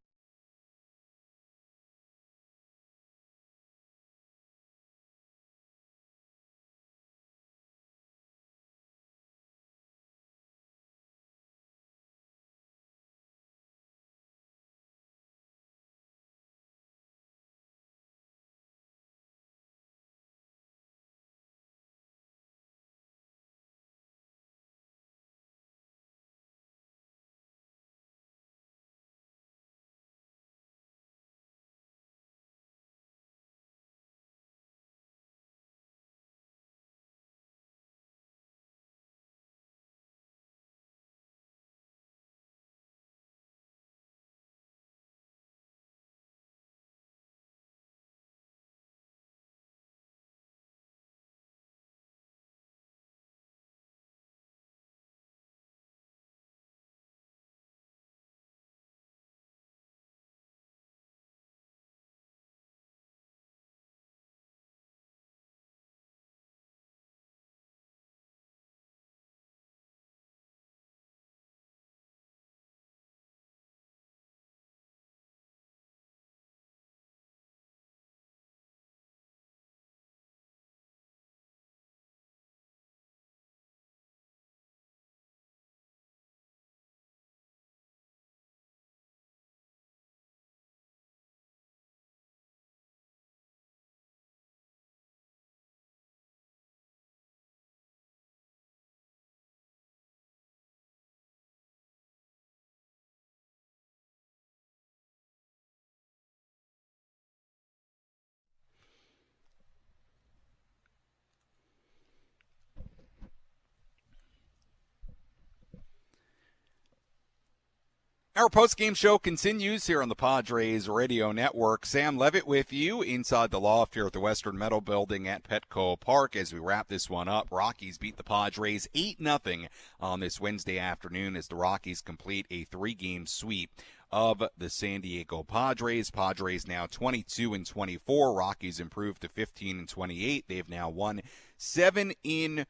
Our post-game show continues here on the Padres Radio Network. Sam Levitt with you inside the loft here at the Western Metal Building at Petco Park as we wrap this one up. Rockies beat the Padres 8-0 on this Wednesday afternoon as the Rockies complete a 3-game sweep of the San Diego Padres. Padres now 22-24. Rockies improved to 15-28. They've now won 7 in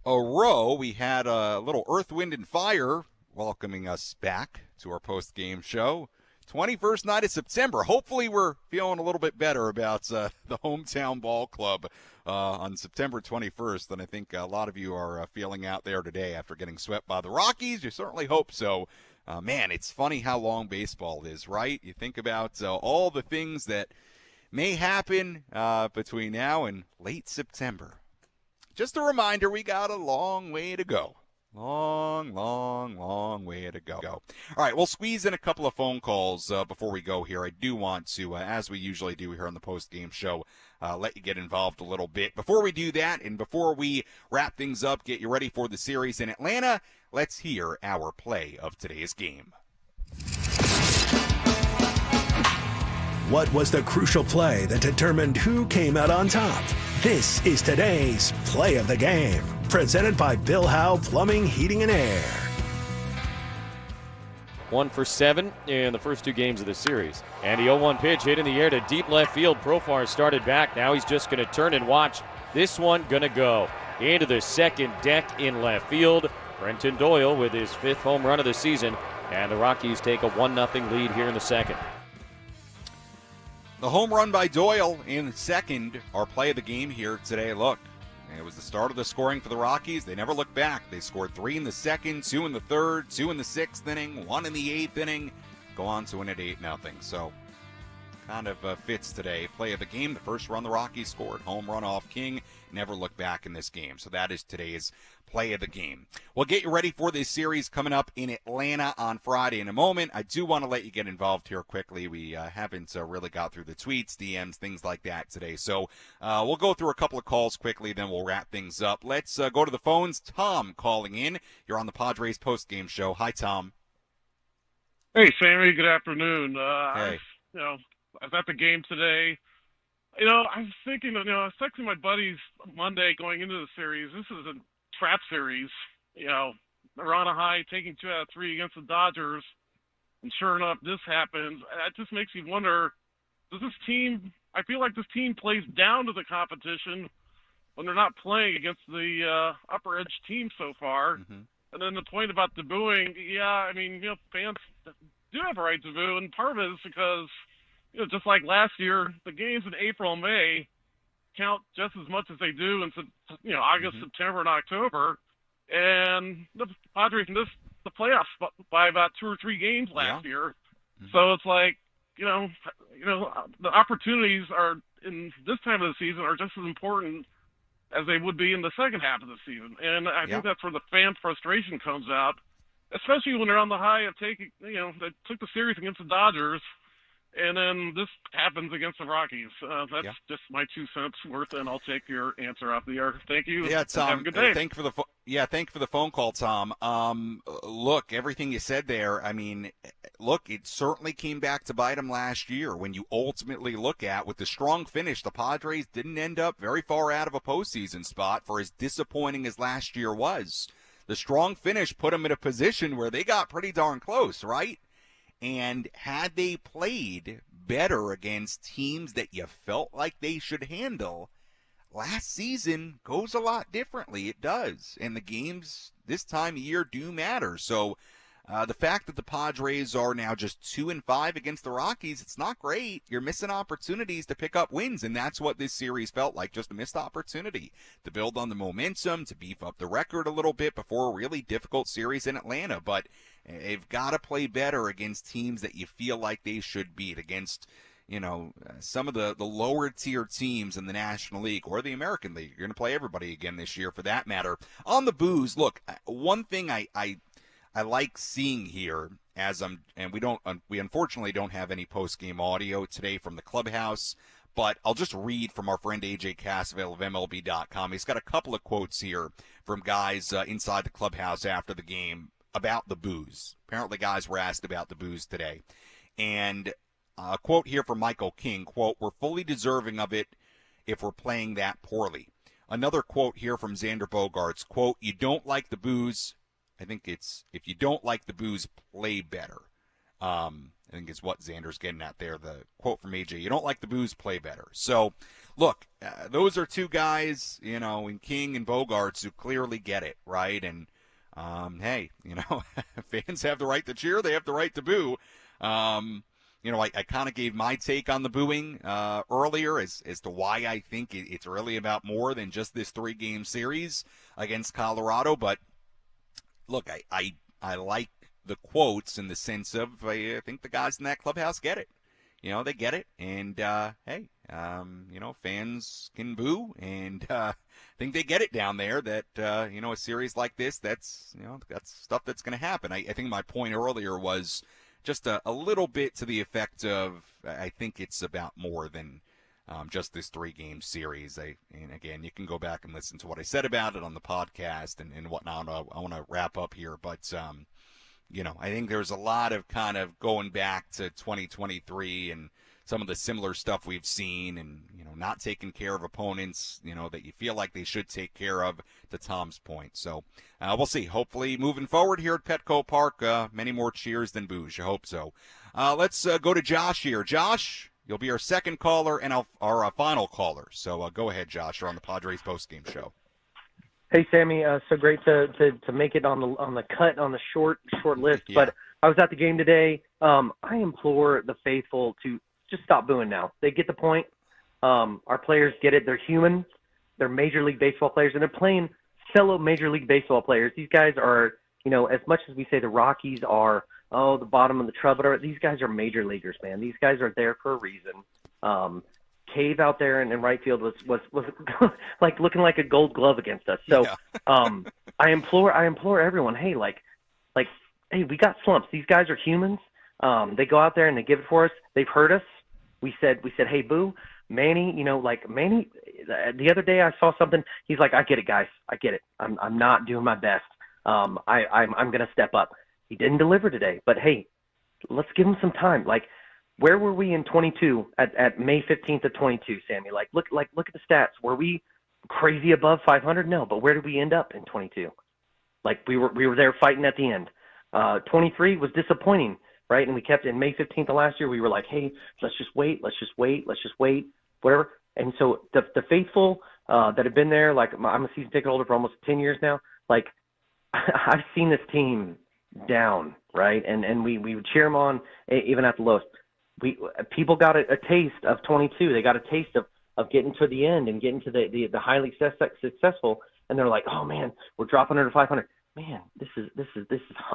a row. We had a little Earth, Wind, and Fire welcoming us back to our post-game show. 21st night of September. Hopefully we're feeling a little bit better about the hometown ball club on September 21st than I think a lot of you are feeling out there today after getting swept by the Rockies. You certainly hope so. Man, it's funny how long baseball is, right? You think about all the things that may happen between now and late September. Just a reminder, we got a long way to go. Long way to go. All right, we'll squeeze in a couple of phone calls before we go here. I do want to, as we usually do here on the post-game show, let you get involved a little bit. Before we do that and before we wrap things up, get you ready for the series in Atlanta, let's hear our play of today's game. What was the crucial play that determined who came out on top? This is today's Play of the Game, presented by Bill Howe Plumbing, Heating, and Air. 1 for 7 in the first 2 games of the series. And the 0-1 pitch hit in the air to deep left field. Profar started back. Now he's just going to turn and watch. This one going to go into the second deck in left field. Brenton Doyle with his 5th home run of the season. And the Rockies take a 1-0 lead here in the second. The home run by Doyle in second, our play of the game here today. Look, it was the start of the scoring for the Rockies. They never looked back. They scored 3 in the second, 2 in the third, 2 in the 6th inning, 1 in the 8th inning. Go on to win it 8-0. So kind of fits today. Play of the game, the first run the Rockies scored. Home run off King. Never looked back in this game. So that is today's play of the game. We'll get you ready for this series coming up in Atlanta on Friday in a moment. I do want to let you get involved here quickly. We haven't really got through the tweets, DMs, things like that today. So we'll go through a couple of calls quickly, then we'll wrap things up. Let's go to the phones. Tom calling in. You're on the Padres postgame show. Hi, Tom. Hey, Sammy. Good afternoon. Hey. I was at the game today. I was thinking, I was texting my buddies Monday going into the series. This is a trap series. They're on a high, taking 2 out of 3 against the Dodgers. And sure enough, this happens. That just makes you wonder, does this team, I feel like this team plays down to the competition when they're not playing against the upper edge team so far. Mm-hmm. And then the point about the booing, fans do have a right to boo. And part of it is because, just like last year, the games in April and May count just as much as they do in August, Mm-hmm. September, and October. And the Padres missed the playoffs by about 2 or 3 games last year. Mm-hmm. So it's like, the opportunities are in this time of the season are just as important as they would be in the second half of the season. And I think that's where the fan frustration comes out, especially when they're on the high of taking, they took the series against the Dodgers. And then this happens against the Rockies. That's just my 2 cents worth, and I'll take your answer off the air. Thank you. Yeah, Tom. Have a good day. Thank you for the phone call, Tom. Look, everything you said there. I mean, look, it certainly came back to bite them last year. When you ultimately look at with the strong finish, the Padres didn't end up very far out of a postseason spot. For as disappointing as last year was, the strong finish put them in a position where they got pretty darn close, right? And had they played better against teams that you felt like they should handle, last season goes a lot differently. It does. And the games this time of year do matter. So the fact that the Padres are now just 2-5 against the Rockies, it's not great. You're missing opportunities to pick up wins, and that's what this series felt like, just a missed opportunity to build on the momentum, to beef up the record a little bit before a really difficult series in Atlanta. But they've got to play better against teams that you feel like they should beat, against some of the lower tier teams in the National League or the American League. You're going to play everybody again this year for that matter. On the boos, look, one thing I like seeing here we unfortunately don't have any post-game audio today from the clubhouse, but I'll just read from our friend AJ Cassavale of MLB.com. He's got a couple of quotes here from guys inside the clubhouse after the game. about the booze. Apparently guys were asked about the booze today. And a quote here from Michael King, quote, "We're fully deserving of it if we're playing that poorly." Another quote here from Xander Bogaerts, quote, "You don't like the booze." I think it's, "If you don't like the booze, play better." I think is what Xander's getting at there. The quote from AJ, "You don't like the booze, play better." So, look, those are two guys, in King and Bogaerts, who clearly get it, right? And, hey, fans have the right to cheer. They have the right to boo. I kind of gave my take on the booing earlier as to why I think it's really about more than just this 3-game series against Colorado. But, look, I like the quotes in the sense of I think the guys in that clubhouse get it. They get it. And, hey, fans can boo. And I think they get it down there that, a series like this, that's stuff that's going to happen. I think my point earlier was just a little bit to the effect of I think it's about more than just this 3-game series. And again, you can go back and listen to what I said about it on the podcast and whatnot. I want to wrap up here, but I think there's a lot of kind of going back to 2023 and some of the similar stuff we've seen, and not taking care of opponents that you feel like they should take care of, to Tom's point. So we'll see. Hopefully moving forward here at Petco Park, many more cheers than boos. You hope so. Let's go to Josh here. Josh, you'll be our second caller and our final caller. So go ahead, Josh. You're on the Padres postgame show. Hey, Sammy. So great to make it on the cut on the short list. Yeah. But I was at the game today. I implore the faithful to just stop booing now. They get the point. Our players get it. They're human. They're Major League Baseball players, and they're playing fellow Major League Baseball players. These guys are, as much as we say the Rockies are, the bottom of the trouble, these guys are major leaguers, man. These guys are there for a reason. Cave out there in right field was like looking like a gold glove against us. So I implore everyone, hey, hey, we got slumps. These guys are humans. They go out there and they give it for us. They've hurt us. We said, hey, boo. Manny, Manny, the other day I saw something. He's like, I get it, guys. I get it. I'm not doing my best. I'm going to step up. He didn't deliver today, but hey, let's give him some time. Where were we in 22 at May 15th of 22, Sammy? Look at the stats. Were we crazy above 500? No, but where did we end up in 22? We were there fighting at the end. 23 was disappointing, right? And we kept in May 15th of last year. We were like, hey, let's just wait, whatever. And so the faithful that have been there, I'm a season ticket holder for almost 10 years now. I've seen this team down, right? And we would cheer them on even at the lowest. People got a taste of 22. They got a taste of getting to the end and getting to the highly successful, and they're like, oh man, we're dropping under 500. Man, this is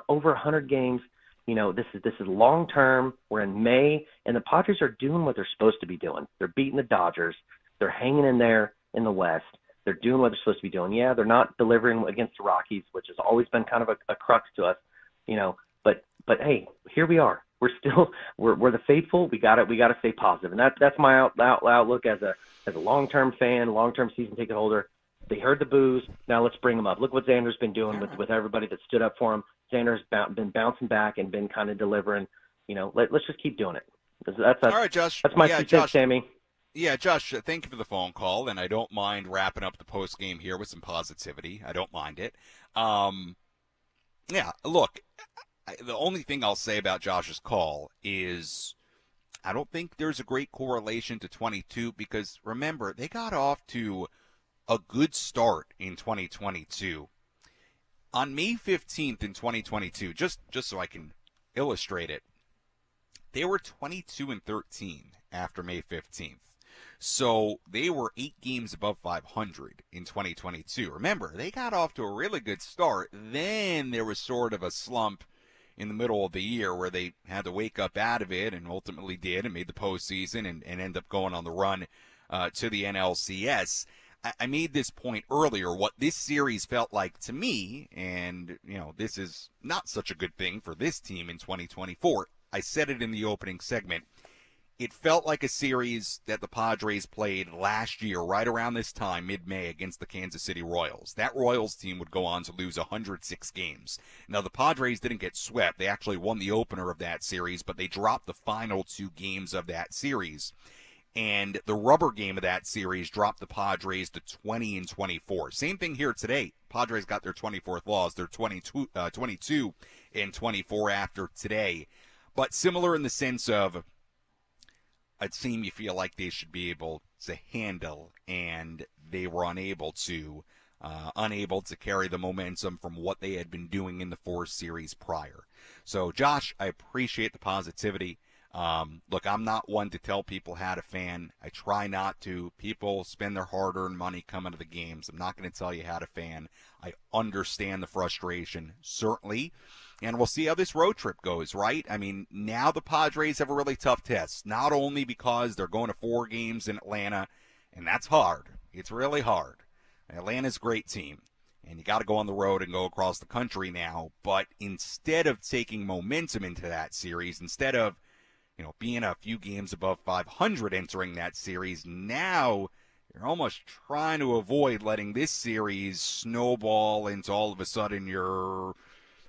over 100 games. This is long term. We're in May, and the Padres are doing what they're supposed to be doing. They're beating the Dodgers. They're hanging in there in the West. They're doing what they're supposed to be doing. Yeah, they're not delivering against the Rockies, which has always been kind of a crux to us, But hey, here we are. We're the faithful. We got to stay positive, and that's my outlook as a long-term fan, long-term season ticket holder. They heard the boos. Now let's bring them up. Look what Xander's been doing with everybody that stood up for him. Xander's been bouncing back and been kind of delivering. Let's just keep doing it. That's all right, Josh. That's my 2 cents, Sammy. Yeah, Josh, thank you for the phone call, and I don't mind wrapping up the post game here with some positivity. I don't mind it. Yeah, look, the only thing I'll say about Josh's call is I don't think there's a great correlation to 22 because, remember, they got off to a good start in 2022. On May 15th in 2022, just so I can illustrate it, they were 22-13 after May 15th. So they were 8 games above 500 in 2022. Remember, they got off to a really good start. Then there was sort of a slump in the middle of the year where they had to wake up out of it and ultimately did and made the postseason and end up going on the run to the NLCS. I made this point earlier, what this series felt like to me, and, this is not such a good thing for this team in 2024. I said it in the opening segment. it felt like a series that the Padres played last year, right around this time, mid-May, against the Kansas City Royals. That Royals team would go on to lose 106 games. Now, the Padres didn't get swept. They actually won the opener of that series, but they dropped the final 2 games of that series. And the rubber game of that series dropped the Padres to 20-24. Same thing here today. Padres got their 24th loss. They're 22-24 after today. But similar in the sense of a team you feel like they should be able to handle, and they were unable to carry the momentum from what they had been doing in the 4 series prior. So, Josh, I appreciate the positivity. Look, I'm not one to tell people how to fan. I try not to. People spend their hard-earned money coming to the games. I'm not going to tell you how to fan. I understand the frustration, certainly. And we'll see how this road trip goes, right? I mean, now the Padres have a really tough test, not only because they're going to 4 games in Atlanta, and that's hard. It's really hard. Atlanta's a great team, and you got to go on the road and go across the country now. But instead of taking momentum into that series, instead of being a few games above 500 entering that series, now you're almost trying to avoid letting this series snowball into all of a sudden you're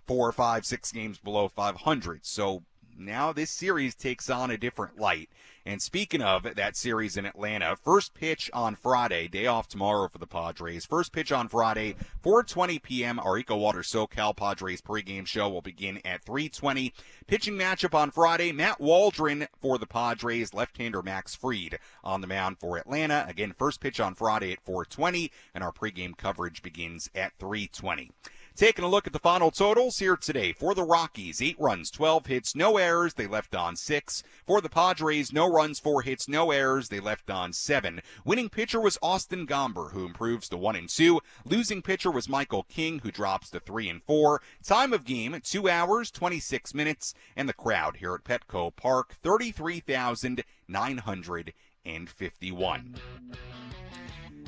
4, 5, 6 games below 500. So now this series takes on a different light. And speaking of that series in Atlanta, first pitch on Friday, day off tomorrow for the Padres. First pitch on Friday, 4:20 p.m. Our EcoWater SoCal Padres pregame show will begin at 3:20. Pitching matchup on Friday, Matt Waldron for the Padres, left-hander Max Fried on the mound for Atlanta. Again, first pitch on Friday at 4:20, and our pregame coverage begins at 3:20. Taking a look at the final totals here today. For the Rockies, 8 runs, 12 hits, no errors. They left on 6. For the Padres, no runs, 4 hits, no errors. They left on 7. Winning pitcher was Austin Gomber, who improves to 1-2. Losing pitcher was Michael King, who drops to 3-4. Time of game, 2 hours, 26 minutes. And the crowd here at Petco Park, 33,951.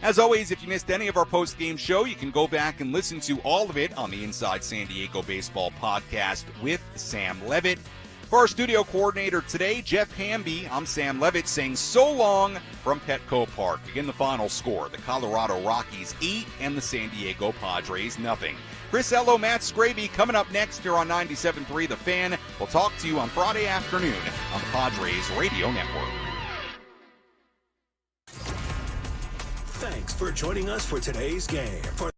As always, if you missed any of our post-game show, you can go back and listen to all of it on the Inside San Diego Baseball podcast with Sam Levitt. For our studio coordinator today, Jeff Hamby, I'm Sam Levitt saying so long from Petco Park. Again, the final score, the Colorado Rockies 8 and the San Diego Padres 0. Chris Ello, Matt Scraby coming up next here on 97.3 The Fan. We'll talk to you on Friday afternoon on the Padres Radio Network. Thanks for joining us for today's game. For